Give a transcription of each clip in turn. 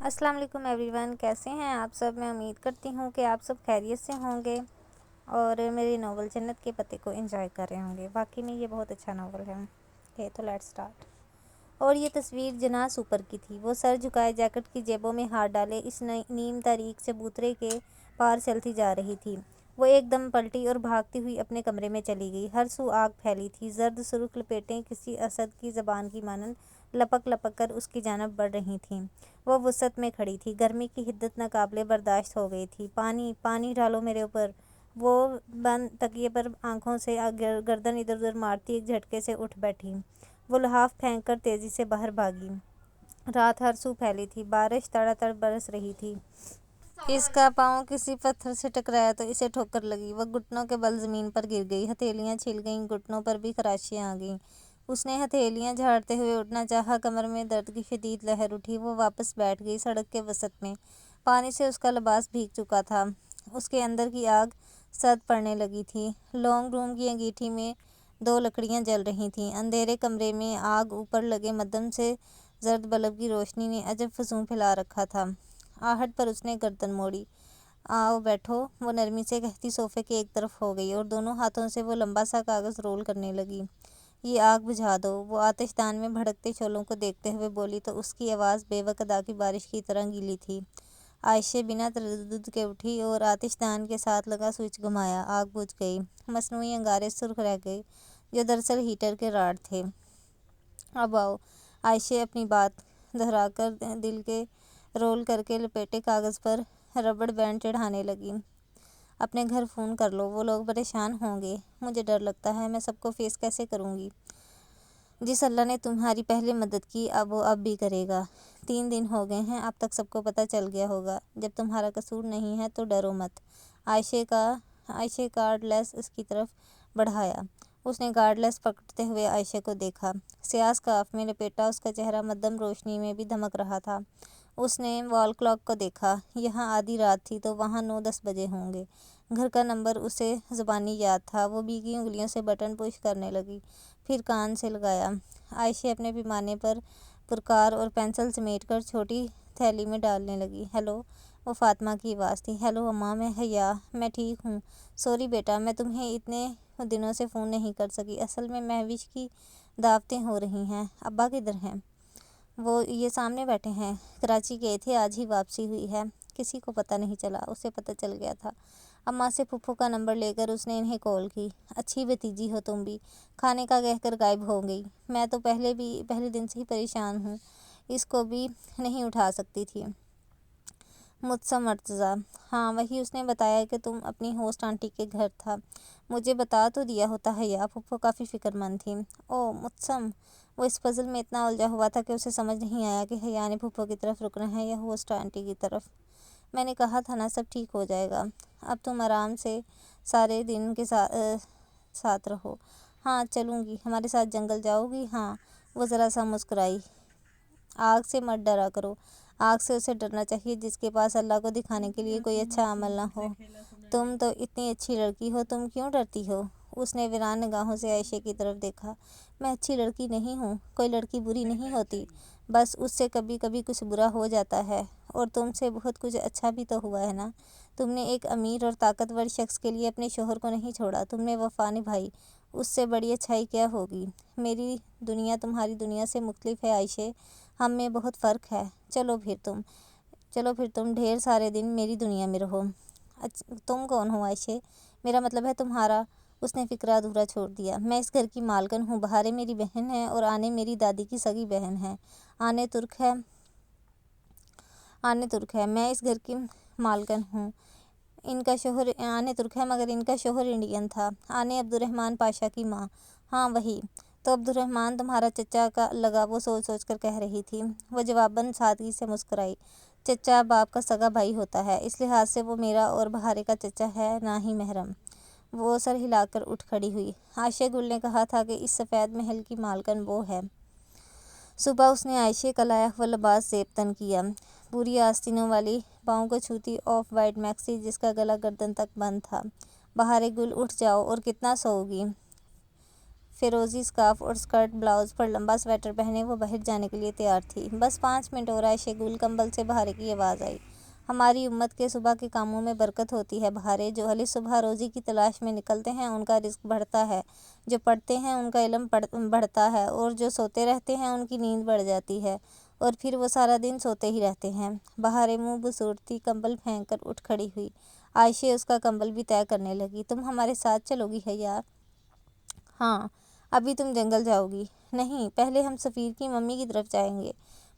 السلام علیکم every one, کیسے ہیں آپ سب؟ میں امید کرتی ہوں کہ آپ سب خیریت سے ہوں گے اور میری ناول جنت کے پتے کو انجوائے کر رہے ہوں گے۔ واقعی میں یہ بہت اچھا ناول ہے تو لیٹس سٹارٹ۔ اور یہ تصویر جناح سپر کی تھی۔ وہ سر جھکائے جیکٹ کی جیبوں میں ہاتھ ڈالے اس نیم تاریک چبوترے کے پار چلتی جا رہی تھی۔ وہ ایک دم پلٹی اور بھاگتی ہوئی اپنے کمرے میں چلی گئی۔ ہر سو آگ پھیلی تھی، زرد سرخ لپیٹیں کسی اسد کی زبان کی مانند لپک لپک کر اس کی جانب بڑھ رہی تھیں۔ وہ وسعت میں کھڑی تھی، گرمی کی حدت ناقابل برداشت ہو گئی تھی۔ پانی پانی ڈالو میرے اوپر۔ وہ بند تکیے پر آنکھوں سے گردن ادھر ادھر مارتی ایک جھٹکے سے اٹھ بیٹھی۔ وہ لحاف پھینک کر تیزی سے باہر بھاگی۔ رات ہر سو پھیلی تھی، بارش تڑا تڑ برس رہی تھی۔ اس کا پاؤں کسی پتھر سے ٹکرایا تو اسے ٹھوکر لگی۔ وہ گھٹنوں کے بل زمین پر گر گئی، ہتھیلیاں چھل گئیں، گھٹنوں پر بھی خراشیاں آ گئیں۔ اس نے ہتھیلیاں جھاڑتے ہوئے اٹھنا چاہا، کمر میں درد کی شدید لہر اٹھی۔ وہ واپس بیٹھ گئی سڑک کے وسط میں۔ پانی سے اس کا لباس بھیگ چکا تھا، اس کے اندر کی آگ سرد پڑنے لگی تھی۔ لونگ روم کی انگیٹھی میں 2 لکڑیاں جل رہی تھیں۔ اندھیرے کمرے میں آگ اوپر لگے مدھم سے زرد بلب کی روشنی نے عجب فضول پھیلا رکھا تھا۔ آہٹ پر اس نے گردن موڑی۔ آؤ بیٹھو، وہ نرمی سے کہتی صوفے کے ایک طرف ہو گئی اور دونوں ہاتھوں سے وہ لمبا سا کاغذ رول کرنے لگی۔ یہ آگ بجھا دو، وہ آتش دان میں بھڑکتے شعلوں کو دیکھتے ہوئے بولی تو اس کی آواز بے وقت ادا کی بارش کی طرح گیلی تھی۔ عائشہ بنا تردد کے اٹھی اور آتش دان کے ساتھ لگا سوئچ گھمایا۔ آگ بجھ گئی۔ مصنوعی انگارے سرخ رہ گئے جو دراصل ہیٹر کے راڈ تھے۔ اب آؤ، عائشہ اپنی بات دہرا کر دل کے رول کر کے لپیٹے کاغذ پر ربڑ بینڈ چڑھانے لگی۔ اپنے گھر فون کر لو، وہ لوگ پریشان ہوں گے۔ مجھے ڈر لگتا ہے، میں سب کو فیس کیسے کروں گی؟ جس اللہ نے تمہاری پہلے مدد کی وہ اب بھی کرے گا۔ 3 دن ہو گئے ہیں، اب تک سب کو پتہ چل گیا ہوگا۔ جب تمہارا قصور نہیں ہے تو ڈرو مت۔ عائشہ کارڈ لیس اس کی طرف بڑھایا۔ اس نے کارڈ لیس پکڑتے ہوئے عائشہ کو دیکھا۔ سیاہ سکارف میں لپیٹا اس کا چہرہ مدھم روشنی میں بھی دمک رہا تھا۔ اس نے وال کلاک کو دیکھا۔ یہاں آدھی رات تھی تو وہاں 9-10 بجے ہوں گے۔ گھر کا نمبر اسے زبانی یاد تھا۔ وہ بھیگی انگلیوں سے بٹن پش کرنے لگی، پھر کان سے لگایا۔ عائشہ اپنے پیمانے پر پرکار اور پنسل سمیٹ کر چھوٹی تھیلی میں ڈالنے لگی۔ ہیلو، وہ فاطمہ کی آواز تھی۔ ہیلو اماں، میں حیا، میں ٹھیک ہوں۔ سوری بیٹا، میں تمہیں اتنے دنوں سے فون نہیں کر سکی۔ اصل میں مہوش کی دعوتیں ہو رہی ہیں۔ ابا کدھر ہیں؟ وہ یہ سامنے بیٹھے ہیں، کراچی گئے تھے، آج ہی واپسی ہوئی ہے۔ کسی کو پتہ نہیں چلا، اسے پتہ چل گیا تھا۔ اماں سے پھپھو کا نمبر لے کر اس نے انہیں کال کی۔ اچھی بھتیجی ہو تم بھی، کھانے کا کہہ کر غائب ہو گئی۔ میں تو پہلے دن سے ہی پریشان ہوں، اس کو بھی نہیں اٹھا سکتی تھی۔ مجسم مرتضیٰ؟ ہاں وہی، اس نے بتایا کہ تم اپنی ہوسٹ آنٹی کے گھر تھا۔ مجھے بتا تو دیا ہوتا حیا، پھپھو کافی فکر مند تھیں۔ اوہ مجسم؟ وہ اس پزل میں اتنا الجھا ہوا تھا کہ اسے سمجھ نہیں آیا کہ حیا نے پھپھو کی طرف رکنا ہے یا ہوسٹ آنٹی کی طرف۔ میں نے کہا تھا نا سب ٹھیک ہو جائے گا، اب تم آرام سے سارے دن کے ساتھ رہو۔ ہاں چلوں گی، ہمارے ساتھ جنگل جاؤ گی؟ ہاں۔ وہ ذرا سا مسکرائی۔ آگ سے مت ڈرا کرو، آگ سے اسے ڈرنا چاہیے جس کے پاس اللہ کو دکھانے کے لیے کوئی اچھا عمل نہ ہو۔ تم تو اتنی اچھی لڑکی ہو، تم کیوں ڈرتی ہو؟ اس نے ویران نگاہوں سے عائشہ کی طرف دیکھا۔ میں اچھی لڑکی نہیں ہوں، کوئی لڑکی بری نہیں ہوتی، بس اس سے کبھی کبھی کچھ برا ہو جاتا ہے، اور تم سے بہت کچھ اچھا بھی تو ہوا ہے نا۔ تم نے ایک امیر اور طاقتور شخص کے لیے اپنے شوہر کو نہیں چھوڑا، تم نے وفا نبھائی، اس سے بڑی اچھائی کیا ہوگی؟ میری دنیا تمہاری دنیا سے مختلف ہے عائشہ، ہم میں بہت فرق ہے۔ چلو پھر تم ڈھیر سارے دن میری دنیا میں رہو۔ تم کون ہو عائشہ؟ میرا مطلب ہے تمہارا۔ اس نے فقرہ ادھورا چھوڑ دیا۔ میں اس گھر کی مالکن ہوں، بہاریں میری بہن ہے اور آنے میری دادی کی سگی بہن ہے۔ آنے ترک ہے، میں اس گھر کی مالکن ہوں۔ آنے ترک ہے مگر ان کا شوہر انڈین تھا۔ آنے عبدالرحمن پاشا کی ماں؟ ہاں وہی۔ تو عبدالرحمن تمہارا چچا کا لگا، وہ سوچ سوچ کر کہہ رہی تھی۔ وہ جواباً سادگی سے مسکرائی۔ چچا باپ کا سگا بھائی ہوتا ہے، اس لحاظ سے وہ میرا اور بہارے کا چچا ہے، نہ ہی محرم۔ وہ سر ہلا کر اٹھ کھڑی ہوئی۔ عائشہ گل نے کہا تھا کہ اس سفید محل کی مالکن وہ ہے۔ صبح اس نے عائشہ کا لایا ہوا لباس زیب تن کیا، پوری آستینوں والی، پاؤں کو چھوتی آف وائٹ میکسی جس کا گلا گردن تک بند تھا۔ بہارے گل اٹھ جاؤ، اور کتنا سوؤ گی؟ فیروزی اسکارف اور اسکرٹ بلاؤز پر لمبا سویٹر پہنے وہ باہر جانے کے لیے تیار تھی۔ بس 5 منٹ اور عائشہ گول کمبل سے بہارے کی آواز آئی۔ ہماری امت کے صبح کے کاموں میں برکت ہوتی ہے بہارے، جو اہل صبح روزی کی تلاش میں نکلتے ہیں ان کا رزق بڑھتا ہے، جو پڑھتے ہیں ان کا علم بڑھتا ہے، اور جو سوتے رہتے ہیں ان کی نیند بڑھ جاتی ہے، اور پھر وہ سارا دن سوتے ہی رہتے ہیں۔ بہارے منہ بسوڑتی کمبل پھینک کر اٹھ کھڑی ہوئی۔ عائشہ اس کا کمبل بھی طے کرنے لگی۔ تم ہمارے ساتھ چلو گی حیا؟ ہاں۔ ابھی تم جنگل جاؤ گی؟ نہیں، پہلے ہم سفیر کی ممی کی طرف جائیں گے،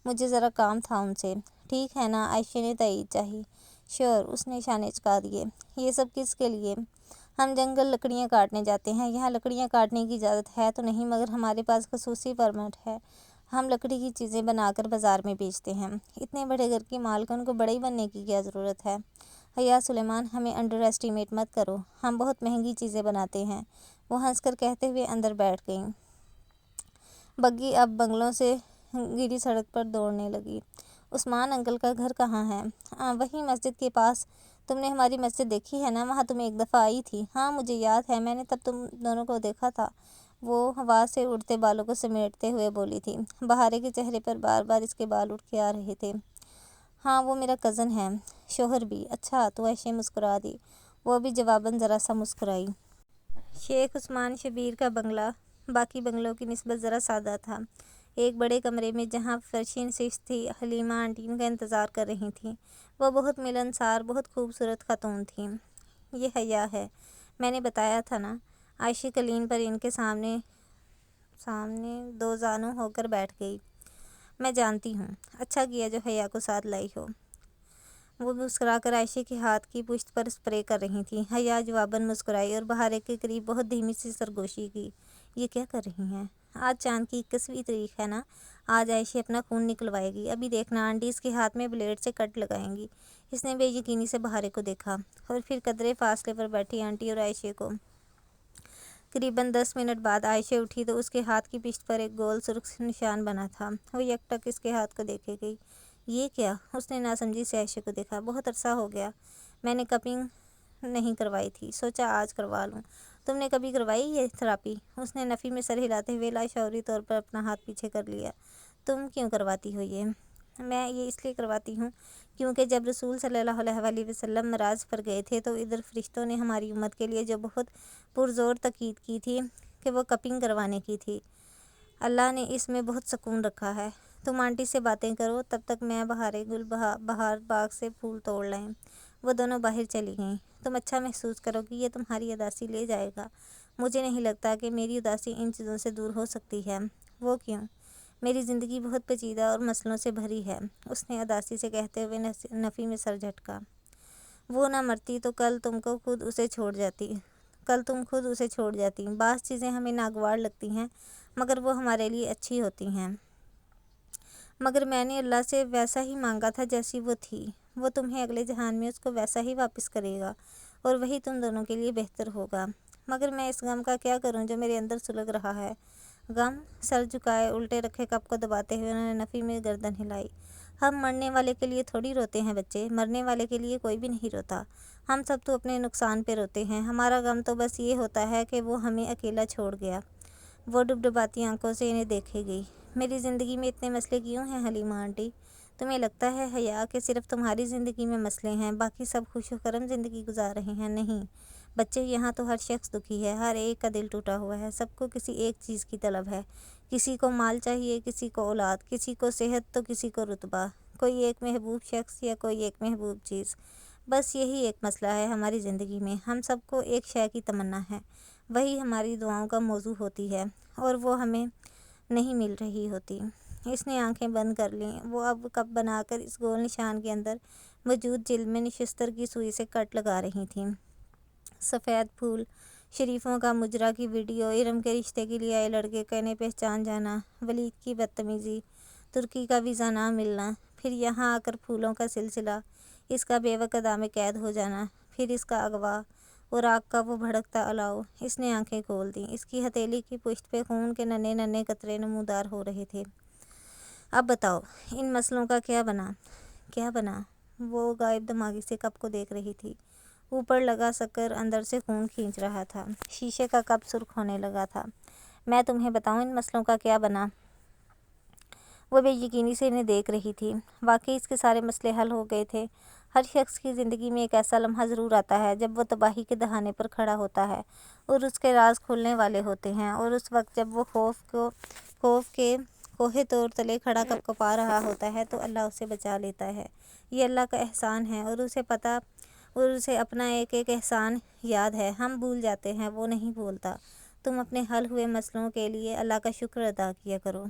مجھے ذرا کام تھا ان سے۔ ٹھیک ہے نا؟ عائشہ نے تائید چاہی۔ شور، اس نے اشارے چکا دیے۔ یہ سب کس کے لیے؟ ہم جنگل لکڑیاں کاٹنے جاتے ہیں۔ یہاں لکڑیاں کاٹنے کی اجازت ہے تو نہیں، مگر ہمارے پاس خصوصی پرمٹ ہے۔ ہم لکڑی کی چیزیں بنا کر بازار میں بیچتے ہیں۔ اتنے بڑے گھر کی مالکن کو بڑے بننے کی کیا ضرورت ہے؟ حیا سلیمان، ہمیں انڈر ایسٹیمیٹ مت کرو، ہم بہت مہنگی چیزیں بناتے ہیں، وہ ہنس کر کہتے ہوئے اندر بیٹھ گئیں۔ بگی اب بنگلوں سے گری سڑک پر دوڑنے لگی۔ عثمان انکل کا گھر کہاں ہے؟ وہیں مسجد کے پاس۔ تم نے ہماری مسجد دیکھی ہے نا؟ وہاں تم ایک دفعہ آئی تھی۔ ہاں مجھے یاد ہے، میں نے تب تم دونوں کو دیکھا تھا، وہ ہوا سے اڑتے بالوں کو سمیٹتے ہوئے بولی تھی۔ بہارے کے چہرے پر بار بار اس کے بال اٹھ کے آ رہے تھے۔ ہاں وہ میرا کزن ہے۔ شوہر بھی؟ اچھا، تو عائشہ مسکرا دی۔ وہ بھی جواباً ذرا سا مسکرائی۔ شیخ عثمان شبیر کا بنگلہ باقی بنگلوں کی نسبت ذرا سادہ تھا۔ ایک بڑے کمرے میں جہاں فرشی نشست تھی، حلیمہ آنٹی ان کا انتظار کر رہی تھیں۔ وہ بہت ملنسار، بہت خوبصورت خاتون تھیں۔ یہ حیا ہے، میں نے بتایا تھا نا۔ عائشہ قالین پر ان کے سامنے دو زانو ہو کر بیٹھ گئی۔ میں جانتی ہوں، اچھا کیا جو حیا کو ساتھ لائی ہو۔ وہ مسکرا کر عائشہ کے ہاتھ کی پشت پر اسپرے کر رہی تھیں۔ حیا جواباً مسکرائی اور بہارے کے قریب بہت دھیمی سی سرگوشی کی۔ یہ کیا کر رہی ہیں؟ آج چاند کی 21ویں تاریخ ہے نا، آج عائشہ اپنا خون نکلوائے گی، ابھی دیکھنا آنٹی اس کے ہاتھ میں بلیڈ سے کٹ لگائیں گی۔ اس نے بے یقینی سے بہارے کو دیکھا، اور پھر قدرے فاصلے پر بیٹھی آنٹی اور عائشہ کو۔ قریباً 10 منٹ بعد عائشہ اٹھی تو اس کے ہاتھ کی پشت پر ایک گول سرخ نشان بنا تھا۔ وہ یک ٹک اس کے ہاتھ کو دیکھے گئی۔ یہ کیا؟ اس نے ناسمجھی سے عائشہ کو دیکھا۔ بہت عرصہ ہو گیا میں نے کپنگ نہیں کروائی تھی، سوچا آج کروا لوں۔ تم نے کبھی کروائی یہ تھراپی؟ اس نے نفی میں سر ہلاتے ہوئے لاشعوری طور پر اپنا ہاتھ پیچھے کر لیا۔ تم کیوں کرواتی ہو یہ؟ میں یہ اس لیے کرواتی ہوں کیونکہ جب رسول صلی اللہ علیہ وسلم معراج پر گئے تھے تو ادھر فرشتوں نے ہماری امت کے لیے جو بہت پرزور تاکید کی تھی کہ وہ کپنگ کروانے کی تھی۔ اللہ نے اس میں بہت سکون رکھا ہے۔ تم آنٹی سے باتیں کرو، تب تک میں بہار باغ سے پھول توڑ لائیں۔ وہ دونوں باہر چلی گئیں۔ تم اچھا محسوس کرو گی، یہ تمہاری اداسی لے جائے گا۔ مجھے نہیں لگتا کہ میری اداسی ان چیزوں سے دور ہو سکتی ہے۔ وہ کیوں؟ میری زندگی بہت پیچیدہ اور مسئلوں سے بھری ہے، اس نے اداسی سے کہتے ہوئے نفی میں سر جھٹکا۔ وہ نہ مرتی تو کل تم خود اسے چھوڑ جاتی۔ بعض چیزیں ہمیں ناگوار لگتی ہیں، مگر وہ ہمارے لیے اچھی ہوتی ہیں۔ مگر میں نے اللہ سے ویسا ہی مانگا تھا جیسی وہ تھی، وہ تمہیں اگلے جہان میں اس کو ویسا ہی واپس کرے گا، اور وہی تم دونوں کے لیے بہتر ہوگا۔ مگر میں اس غم کا کیا کروں جو میرے اندر سلگ رہا ہے؟ غم؟ سر جھکائے الٹے رکھے کپ کو دباتے ہوئے انہوں نے نفی میں گردن ہلائی۔ ہم مرنے والے کے لیے تھوڑی روتے ہیں بچے، مرنے والے کے لیے کوئی بھی نہیں روتا۔ ہم سب تو اپنے نقصان پہ روتے ہیں، ہمارا غم تو بس یہ ہوتا ہے کہ وہ ہمیں اکیلا چھوڑ گیا۔ وہ ڈبڈباتی آنکھوں سے انہیں دیکھے گئی۔ میری زندگی میں اتنے مسئلے کیوں ہیں حلیمہ آنٹی؟ تمہیں لگتا ہے حیا کہ صرف تمہاری زندگی میں مسئلے ہیں، باقی سب خوش و خرم زندگی گزار رہے ہیں؟ نہیں بچے، یہاں تو ہر شخص دکھی ہے، ہر ایک کا دل ٹوٹا ہوا ہے، سب کو کسی ایک چیز کی طلب ہے۔ کسی کو مال چاہیے، کسی کو اولاد، کسی کو صحت تو کسی کو رتبہ، کوئی ایک محبوب شخص یا کوئی ایک محبوب چیز۔ بس یہی ایک مسئلہ ہے ہماری زندگی میں، ہم سب کو ایک شے کی تمنا ہے، وہی ہماری دعاؤں کا موضوع ہوتی ہے، اور وہ ہمیں نہیں مل رہی ہوتی۔ اس نے آنکھیں بند کر لیں۔ وہ اب کپ بنا کر اس گول نشان کے اندر موجود جلد میں نشستر کی سوئی سے کٹ لگا رہی تھیں۔ سفید پھول، شریفوں کا مجرا کی ویڈیو، ارم کے رشتے کے لیے آئے لڑکے کا انہیں پہچان جانا، ولید کی بدتمیزی، ترکی کا ویزا نہ ملنا، پھر یہاں آ کر پھولوں کا سلسلہ، اس کا بے وقت ادا میں قید ہو جانا، پھر اس کا اغوا اور آگ کا وہ بھڑکتا الاؤ۔ اس نے آنکھیں کھول دیں۔ اس کی ہتھیلی کی پشت پہ خون کے ننھے ننھے قطرے نمودار ہو رہے تھے۔ اب بتاؤ، ان مسئلوں کا کیا بنا؟ کیا بنا؟ وہ غائب دماغی سے کپ کو دیکھ رہی تھی۔ اوپر لگا شکر اندر سے خون کھینچ رہا تھا۔ شیشے کا کپ سرخ ہونے لگا تھا۔ میں تمہیں بتاؤں ان مسئلوں کا کیا بنا؟ وہ بے یقینی سے انہیں دیکھ رہی تھی۔ واقعی اس کے سارے مسئلے حل ہو گئے تھے۔ ہر شخص کی زندگی میں ایک ایسا لمحہ ضرور آتا ہے جب وہ تباہی کے دہانے پر کھڑا ہوتا ہے اور اس کے راز کھلنے والے ہوتے ہیں، اور اس وقت جب وہ خوف کے کوہ طور تلے کھڑا کپ کپا رہا ہوتا ہے تو اللہ اسے بچا لیتا ہے۔ یہ اللہ کا احسان ہے، اور اسے اپنا ایک ایک احسان یاد ہے۔ ہم بھول جاتے ہیں، وہ نہیں بھولتا۔ تم اپنے حل ہوئے مسئلوں کے لیے اللہ کا شکر ادا کیا کرو۔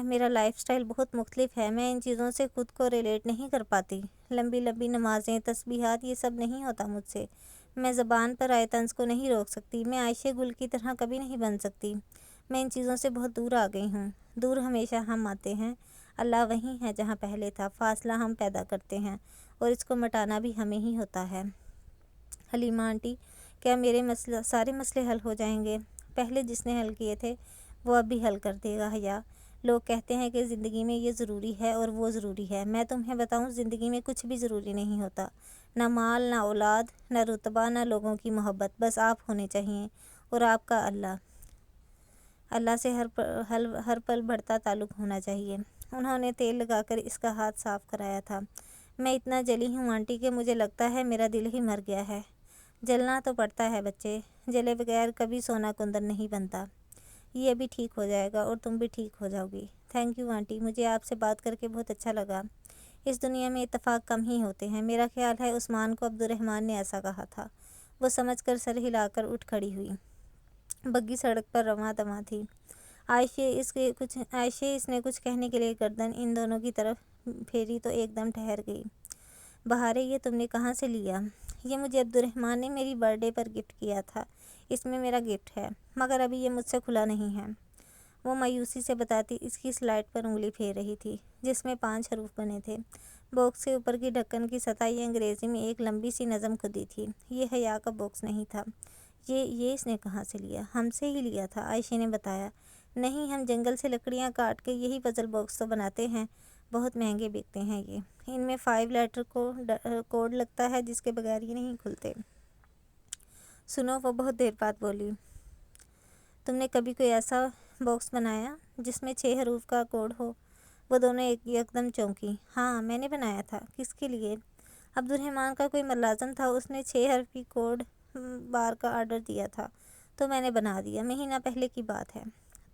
میرا لائف سٹائل بہت مختلف ہے۔ میں ان چیزوں سے خود کو ریلیٹ نہیں کر پاتی۔ لمبی نمازیں، تسبیحات، یہ سب نہیں ہوتا مجھ سے۔ میں زبان پر آئے طنز کو نہیں روک سکتی۔ میں عائشہ گل کی طرح کبھی نہیں بن سکتی۔ میں ان چیزوں سے بہت دور آ گئی ہوں۔ دور ہمیشہ ہم آتے ہیں۔ اللہ وہیں ہے جہاں پہلے تھا۔ فاصلہ ہم پیدا کرتے ہیں اور اس کو مٹانا بھی ہمیں ہی ہوتا ہے۔ حلیمہ آنٹی، کیا میرے سارے مسئلے حل ہو جائیں گے؟ پہلے جس نے حل کیے تھے وہ اب بھی حل کر دے گا۔ حیا، لوگ کہتے ہیں کہ زندگی میں یہ ضروری ہے اور وہ ضروری ہے۔ میں تمہیں بتاؤں، زندگی میں کچھ بھی ضروری نہیں ہوتا۔ نہ مال، نہ اولاد، نہ رتبہ، نہ لوگوں کی محبت۔ بس آپ ہونے چاہیے، اور آپ کا اللہ سے ہر پل بڑھتا تعلق ہونا چاہیے۔ انہوں نے تیل لگا کر اس کا ہاتھ صاف کرایا تھا۔ میں اتنا جلی ہوں آنٹی کہ مجھے لگتا ہے میرا دل ہی مر گیا ہے۔ جلنا تو پڑتا ہے بچے، جلے بغیر کبھی سونا کندن نہیں بنتا۔ یہ بھی ٹھیک ہو جائے گا اور تم بھی ٹھیک ہو جاؤ گی۔ تھینک یو آنٹی، مجھے آپ سے بات کر کے بہت اچھا لگا۔ اس دنیا میں اتفاق کم ہی ہوتے ہیں۔ میرا خیال ہے عثمان کو عبدالرحمن نے ایسا کہا تھا۔ وہ سمجھ کر سر ہلا کر اٹھ کھڑی ہوئی۔ بگی سڑک پر رواں دواں تھی۔ عائشہ اس نے کچھ کہنے کے لیے گردن ان دونوں کی طرف پھیری تو ایک دم ٹھہر گئی۔ بہارے، یہ تم نے کہاں سے لیا؟ یہ مجھے عبدالرحمن نے میری برتھ ڈے پر گفٹ کیا تھا۔ اس میں میرا گفٹ ہے، مگر ابھی یہ مجھ سے کھلا نہیں ہے۔ وہ مایوسی سے بتاتی اس کی سلائڈ پر انگلی پھیر رہی تھی جس میں 5 حروف بنے تھے۔ باکس کے اوپر کی ڈھکن کی سطح یہ انگریزی میں ایک لمبی سی نظم کھدی تھی۔ یہ حیا کا باکس نہیں تھا۔ یہ اس نے کہاں سے لیا؟ ہم سے ہی لیا تھا، عائشہ نے بتایا۔ نہیں، ہم جنگل سے لکڑیاں کاٹ کے یہی پزل باکس تو بناتے ہیں۔ بہت مہنگے بکتے ہیں یہ۔ ان میں 5 لیٹر کوڈ لگتا ہے جس کے بغیر یہ نہیں کھلتے۔ سنو، وہ بہت دیر بعد بولی، تم نے کبھی کوئی ایسا باکس بنایا جس میں 6 حروف کا کوڈ ہو؟ وہ دونوں یکدم چونکی۔ ہاں، میں نے بنایا تھا۔ کس کے لیے؟ عبدالرحمن کا کوئی ملازم تھا، اس نے 6 حرفی کوڈ بار کا آرڈر دیا تھا تو میں نے بنا دیا۔ مہینہ پہلے کی بات ہے۔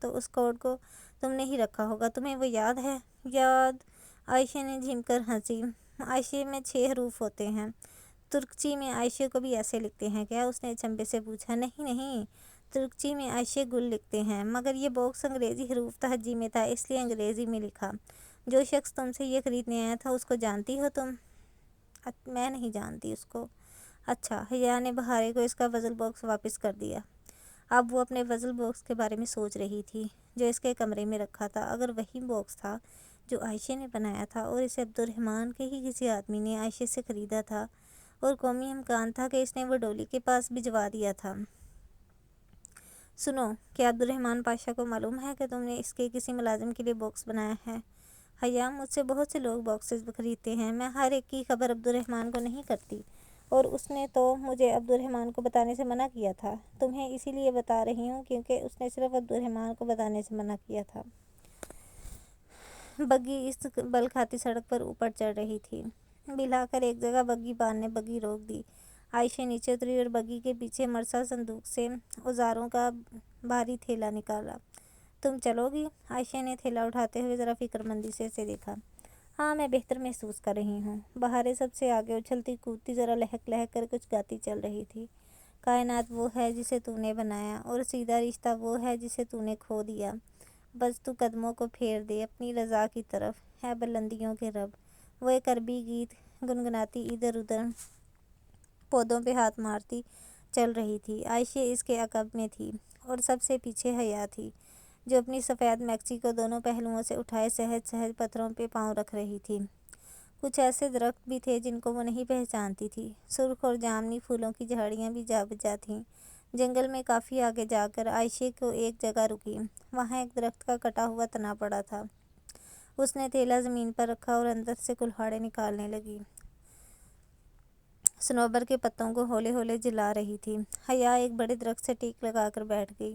تو اس کوڈ کو تم نے ہی رکھا ہوگا، تمہیں وہ یاد ہے؟ یاد؟ عائشہ نے جھم کر ہنسی۔ عائشہ میں 6 حروف ہوتے ہیں۔ ترکچی میں عائشہ کو بھی ایسے لکھتے ہیں کیا؟ اس نے چنبے سے پوچھا۔ نہیں، ترکچی میں عائشہ گل لکھتے ہیں، مگر یہ باکس انگریزی حروف تہجی میں تھا، اس لیے انگریزی میں لکھا۔ جو شخص تم سے یہ خریدنے آیا تھا اس کو جانتی ہو تم؟ میں نہیں جانتی اس کو۔ اچھا۔ حیا نے بہارے کو اس کا پزل باکس واپس کر دیا۔ اب وہ اپنے پزل باکس کے بارے میں سوچ رہی تھی جو اس کے کمرے میں رکھا تھا۔ اگر وہی باکس تھا جو عائشہ نے بنایا تھا اور اسے عبدالرحمن کے ہی کسی آدمی نے عائشہ سے خریدا تھا، اور قومی امکان تھا کہ اس نے وہ ڈولی کے پاس بھجوا دیا تھا۔ سنو، کیا عبدالرحمن پاشا کو معلوم ہے کہ تم نے اس کے کسی ملازم کے لیے باکس بنایا ہے؟ حیا، مجھ سے بہت سے لوگ باکسز خریدتے ہیں، میں ہر ایک کی خبر عبدالرحمن کو نہیں کرتی، اور اس نے تو مجھے عبدالرحمن کو بتانے سے منع کیا تھا۔ تمہیں اسی لیے بتا رہی ہوں کیونکہ اس نے صرف عبدالرحمن کو بتانے سے منع کیا تھا۔ بگی اس بل کھاتی سڑک پر اوپر چڑھ رہی تھی۔ بل آ کر ایک جگہ بگی بان نے بگی روک دی۔ عائشہ نیچے اتری اور بگی کے پیچھے مرصع صندوق سے اوزاروں کا بھاری تھیلا نکالا۔ تم چلو گی؟ عائشہ نے تھیلا اٹھاتے ہوئے ذرا فکرمندی سے اسے دیکھا۔ ہاں، میں بہتر محسوس کر رہی ہوں۔ بہارے سب سے آگے اچھلتی کودتی ذرا لہک لہک کر کچھ گاتی چل رہی تھی۔ کائنات وہ ہے جسے تو نے بنایا، اور سیدھا رشتہ وہ ہے جسے تو نے کھو دیا۔ بس تو قدموں کو پھیر دے اپنی رضا کی طرف، اے بلندیوں کے رب۔ وہ ایک عربی گیت گنگناتی ادھر ادھر پودوں پہ ہاتھ مارتی چل رہی تھی۔ عائشہ اس کے عقب میں تھی اور سب سے پیچھے حیا تھی جو اپنی سفید میکسی کو دونوں پہلوؤں سے اٹھائے سہج سہج پتھروں پہ پاؤں رکھ رہی تھی۔ کچھ ایسے درخت بھی تھے جن کو وہ نہیں پہچانتی تھی۔ سرخ اور جامنی پھولوں کی جھاڑیاں بھی جا بجا تھیں۔ جنگل میں کافی آگے جا کر عائشہ کو ایک جگہ رکی۔ وہاں ایک درخت کا کٹا ہوا تنا پڑا تھا۔ اس نے تھیلا زمین پر رکھا اور اندر سے کلہاڑے نکالنے لگی۔ صنوبر کے پتوں کو ہولے ہولے جلا رہی تھی۔ حیا ایک بڑے درخت سے ٹیک لگا کر بیٹھ گئی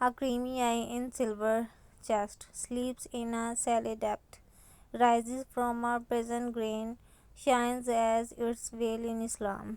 A creamy eye in silver chest, sleeps in a shallow depth, rises from a prison grain, shines as its veil in Islam.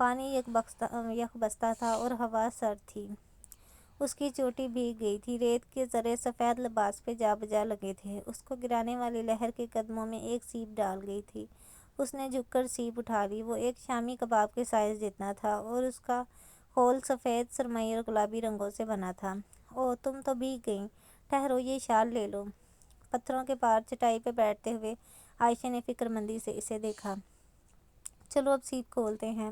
پانی یک بستہ تھا اور ہوا سرد تھی۔ اس کی چوٹی بھیگ گئی تھی، ریت کے ذرے سفید لباس پہ جا بجا لگے تھے۔ اس کو گرانے والی لہر کے قدموں میں ایک سیپ ڈال گئی تھی۔ اس نے جھک کر سیپ اٹھا لی۔ وہ ایک شامی کباب کے سائز جتنا تھا اور اس کا خول سفید، سرمئی اور گلابی رنگوں سے بنا تھا۔ اوہ، تم تو بھیگ گئیں، ٹھہرو، یہ شال لے لو۔ پتھروں کے پار چٹائی پہ بیٹھتے ہوئے عائشہ نے فکر مندی سے اسے دیکھا۔ چلو اب سیپ کھولتے ہیں۔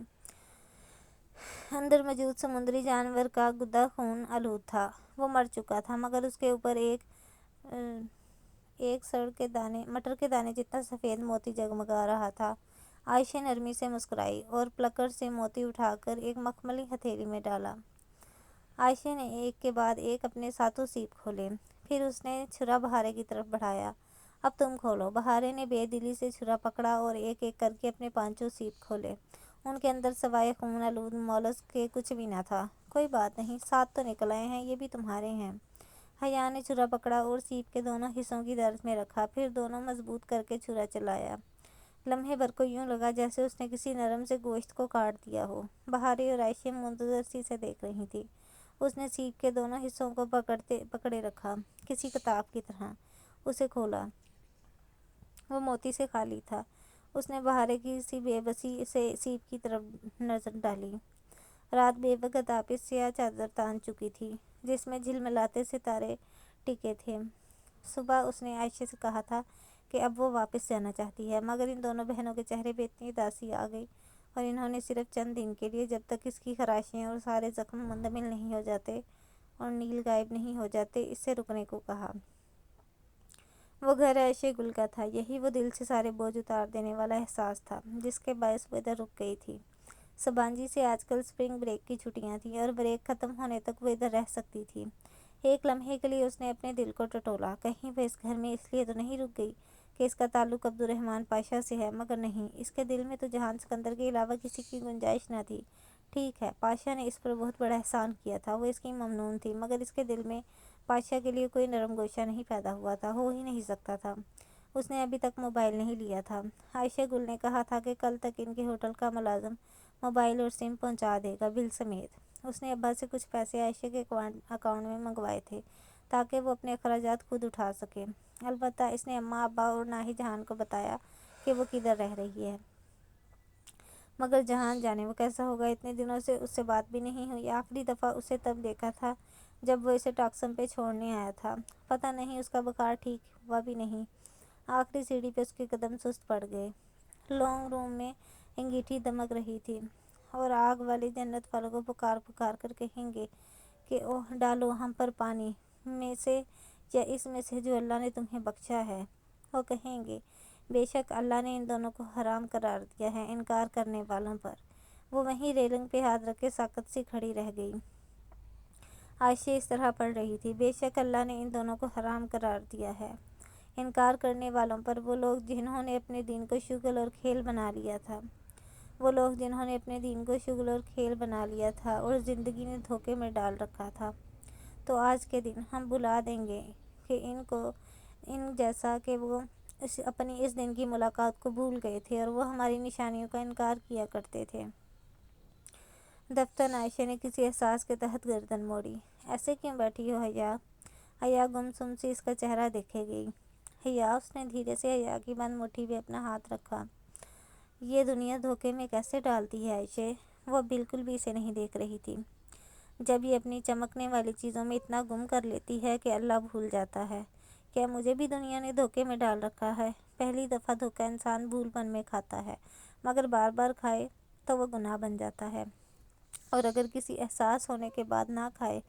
اندر موجود سمندری جانور کا گدا خون آلود تھا۔ وہ مر چکا تھا، مگر اس کے اوپر ایک مٹر کے دانے جتنا سفید موتی جگمگا رہا تھا۔ عائشہ نرمی سے مسکرائی اور پلکڑ سے موتی اٹھا کر ایک مخملی ہتھیلی میں ڈالا۔ عائشہ نے ایک کے بعد ایک اپنے ساتوں سیپ کھولے۔ پھر اس نے چھرا بہارے کی طرف بڑھایا۔ اب تم کھولو۔ بہارے نے بے دلی سے چھرا پکڑا اور ایک ایک کر کے اپنے پانچوں سیپ کھولے۔ ان کے اندر سوائے خون آلود مولسک کے کچھ بھی نہ تھا۔ کوئی بات نہیں، 7 تو نکل آئے ہیں، یہ بھی تمہارے ہیں۔ حیا نے چھرا پکڑا اور سیپ کے دونوں حصوں کی درز میں رکھا، پھر دونوں مضبوط کر کے چھرا چلایا۔ لمحے بھر کو یوں لگا جیسے اس نے کسی نرم سے گوشت کو کاٹ دیا ہو۔ بہارے اور عائشہ منتظر سی سے دیکھ رہی تھیں۔ اس نے سیپ کے دونوں حصوں کو پکڑے رکھا، کسی کتاب کی طرح۔ اسے کھولا۔ وہ موتی سے خالی تھا۔ اس نے بہارے کی سی بے بسی سے سیپ کی طرف نظر ڈالی۔ رات بے وقت آپس سیاہ چادر تان چکی تھی، جس میں جھلملاتے ستارے ٹکے تھے۔ صبح اس نے عائشہ سے کہا تھا کہ اب وہ واپس جانا چاہتی ہے، مگر ان دونوں بہنوں کے چہرے پہ اتنی اداسی آ گئی اور انہوں نے صرف چند دن کے لیے، جب تک اس کی خراشیاں اور سارے زخم مندمل نہیں ہو جاتے اور نیل غائب نہیں ہو جاتے، اس سے رکنے کو کہا۔ وہ گھر عائشہ گل کا تھا۔ یہی وہ دل سے سارے بوجھ اتار دینے والا احساس تھا جس کے باعث وہ ادھر رک گئی تھی۔ سبانجی سے آج کل سپرنگ بریک کی چھٹیاں تھیں اور بریک ختم ہونے تک وہ ادھر رہ سکتی تھی۔ ایک لمحے کے لیے اس نے اپنے دل کو ٹٹولا، کہیں وہ اس گھر میں اس لیے تو نہیں رک گئی کہ اس کا تعلق عبدالرحمن پاشا سے ہے، مگر نہیں، اس کے دل میں تو جہان سکندر کے علاوہ کسی کی گنجائش نہ تھی۔ ٹھیک ہے، پاشا نے اس پر بہت بڑا احسان کیا تھا، وہ اس کی ممنون تھی، مگر اس کے دل میں پاشا کے لیے کوئی نرم گوشہ نہیں پیدا ہوا تھا، ہو ہی نہیں سکتا تھا۔ اس نے ابھی تک موبائل نہیں لیا تھا۔ عائشہ گل نے کہا تھا کہ کل تک ان کے ہوٹل کا ملازم موبائل اور سم پہنچا دے گا، بل سمیت۔ اس نے ابا سے کچھ پیسے عائشہ کے اکاؤنٹ میں منگوائے تھے تاکہ وہ اپنے اخراجات خود اٹھا سکے۔ البتہ اس نے اماں، ابا اور نہ ہی جہان کو بتایا کہ وہ کدھر رہ رہی ہے۔ مگر جہان جانے وہ کیسا ہوگا، اتنے دنوں سے اس سے بات بھی نہیں ہوئی۔ آخری دفعہ اسے تب دیکھا تھا جب وہ اسے ٹاکسم پہ چھوڑنے آیا تھا۔ پتہ نہیں اس کا بخار ٹھیک ہوا بھی نہیں۔ آخری سیڑھی پہ اس کے قدم سست پڑ گئے۔ لونگ روم میں انگیٹھی دمک رہی تھی اور آگ والے جنت والوں کو پکار پکار کر کہیں گے کہ اوہ، ڈالو ہم پر پانی میں سے یا اس میں سے جو اللہ نے تمہیں بخشا ہے۔ وہ کہیں گے، بے شک اللہ نے ان دونوں کو حرام قرار دیا ہے انکار کرنے والوں پر۔ وہ وہیں ریلنگ پہ ہاتھ رکھ کے ساکت سی کھڑی رہ گئی۔ عائشہ اس طرح پڑھ رہی تھی، بے شک اللہ نے ان دونوں کو حرام قرار دیا ہے انکار کرنے والوں پر، وہ لوگ جنہوں نے اپنے دین کو شغل اور کھیل بنا لیا تھا، وہ لوگ جنہوں نے اپنے دین کو شغل اور کھیل بنا لیا تھا اور زندگی نے دھوکے میں ڈال رکھا تھا۔ تو آج کے دن ہم بلا دیں گے کہ ان جیسا کہ وہ اپنی اس دن کی ملاقات کو بھول گئے تھے اور وہ ہماری نشانیوں کا انکار کیا کرتے تھے۔ دفتن عائشہ نے کسی احساس کے تحت گردن موڑی۔ ایسے کیوں بیٹھی ہو حیا؟ حیا گم سم سی اس کا چہرہ دیکھے گئی۔ حیا، اس نے دھیرے سے حیا کی بند مٹھی پہ اپنا ہاتھ رکھا۔ یہ دنیا دھوکے میں کیسے ڈالتی ہے عائشہ؟ وہ بالکل بھی اسے نہیں دیکھ رہی تھی۔ جب یہ اپنی چمکنے والی چیزوں میں اتنا گم کر لیتی ہے کہ اللہ بھول جاتا ہے۔ کیا مجھے بھی دنیا نے دھوکے میں ڈال رکھا ہے؟ پہلی دفعہ دھوکہ انسان بھول پن میں کھاتا ہے، مگر بار بار کھائے تو وہ گناہ بن جاتا ہے، اور اگر کسی احساس ہونے کے بعد نہ کھائے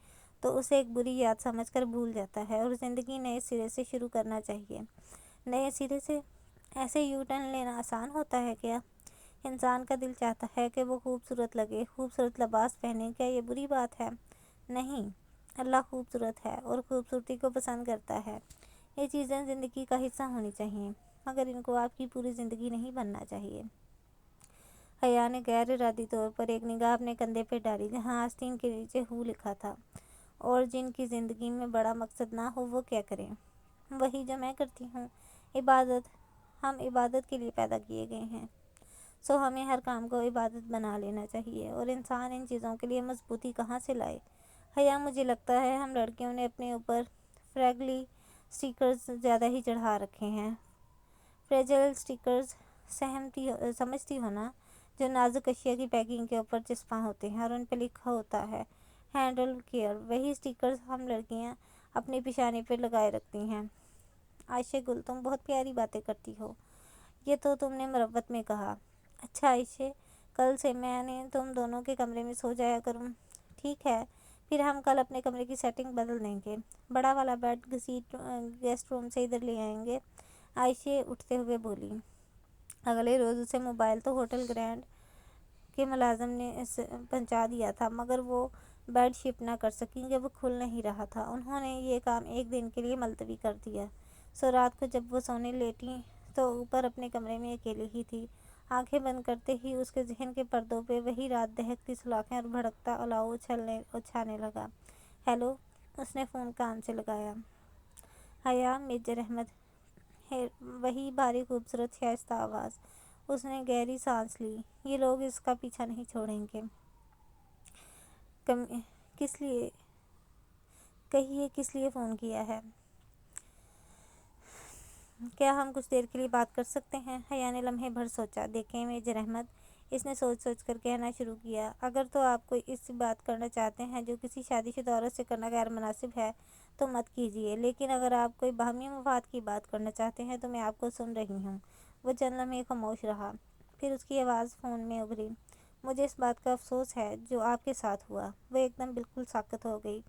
تو اسے ایک بری یاد سمجھ کر بھول جاتا ہے، اور زندگی نئے سرے سے شروع کرنا چاہیے۔ نئے سرے سے؟ ایسے یو ٹرن لینا آسان ہوتا ہے کیا؟ انسان کا دل چاہتا ہے کہ وہ خوبصورت لگے، خوبصورت لباس پہنے، کیا یہ بری بات ہے؟ نہیں، اللہ خوبصورت ہے اور خوبصورتی کو پسند کرتا ہے۔ یہ چیزیں زندگی کا حصہ ہونی چاہیے، مگر ان کو آپ کی پوری زندگی نہیں بننا چاہیے۔ حیا نے غیر ارادی طور پر ایک نگاہ اپنے کندھے پہ ڈالی جہاں آستین کے نیچے ہو لکھا تھا، اور جن کی زندگی میں بڑا مقصد نہ ہو وہ کیا کریں؟ وہی جو میں کرتی ہوں، عبادت۔ ہم عبادت کے لیے پیدا کیے گئے ہیں۔ سو ہمیں ہر کام کو عبادت بنا لینا چاہیے، اور انسان ان چیزوں کے لیے مضبوطی کہاں سے لائے؟ حیا مجھے لگتا ہے ہم لڑکیوں نے اپنے اوپر فریگلی سٹیکرز زیادہ ہی چڑھا رکھے ہیں۔ فریجل سٹیکرز سمجھتی ہو نا، جو نازک اشیاء کی پیکنگ کے اوپر چسپاں ہوتے ہیں اور ان پہ لکھا ہوتا ہے ہینڈل کیئر۔ وہی سٹیکرز ہم لڑکیاں اپنی پیشانی پہ لگائے رکھتی ہیں۔ عائشہ گل، تم بہت پیاری باتیں کرتی ہو۔ یہ تو تم نے مروت میں کہا۔ اچھا عائشہ، کل سے میں نے تم دونوں کے کمرے میں سو جایا کروں۔ ٹھیک ہے، پھر ہم کل اپنے کمرے کی سیٹنگ بدل دیں گے، بڑا والا بیڈ گیسٹ روم سے ادھر لے آئیں گے، عائشہ اٹھتے ہوئے بولی۔ اگلے روز اسے موبائل تو ہوٹل گرینڈ کے ملازم نے پہنچا دیا تھا، مگر وہ بیڈ شفٹ نہ کر سکیں کہ وہ کھل نہیں رہا تھا۔ انہوں نے یہ کام ایک دن کے لیے ملتوی کر دیا۔ سو رات کو جب وہ سونے لیٹی تو اوپر اپنے کمرے میں اکیلی ہی تھی۔ آنکھیں بند کرتے ہی اس کے ذہن کے پردوں پہ وہی رات دہکتی سلاخیں اور بھڑکتا الاؤ اچھانے لگا۔ ہیلو، اس نے فون کان سے لگایا۔ حیا، میجر احمد، وہی بھاری خوبصورت شائستہ آواز۔ اس نے گہری سانس لی۔ یہ لوگ اس کا پیچھا نہیں چھوڑیں گے۔ کس لیے؟ کہیے کس لیے فون کیا ہے؟ کیا ہم کچھ دیر کے لیے بات کر سکتے ہیں؟ حیا نے لمحے بھر سوچا۔ دیکھیں میجر احمد، اس نے سوچ سوچ کر کہنا شروع کیا، اگر تو آپ کوئی ایسی بات کرنا چاہتے ہیں جو کسی شادی شدہ عورت سے کرنا غیر مناسب ہے تو مت کیجیے، لیکن اگر آپ کوئی باہمی مفاد کی بات کرنا چاہتے ہیں تو میں آپ کو سن رہی ہوں۔ وہ چند لمحے خاموش رہا، پھر اس کی آواز فون میں ابھری۔ مجھے اس بات کا افسوس ہے جو آپ کے ساتھ ہوا۔ وہ ایک دم بالکل ساکت ہو گئی۔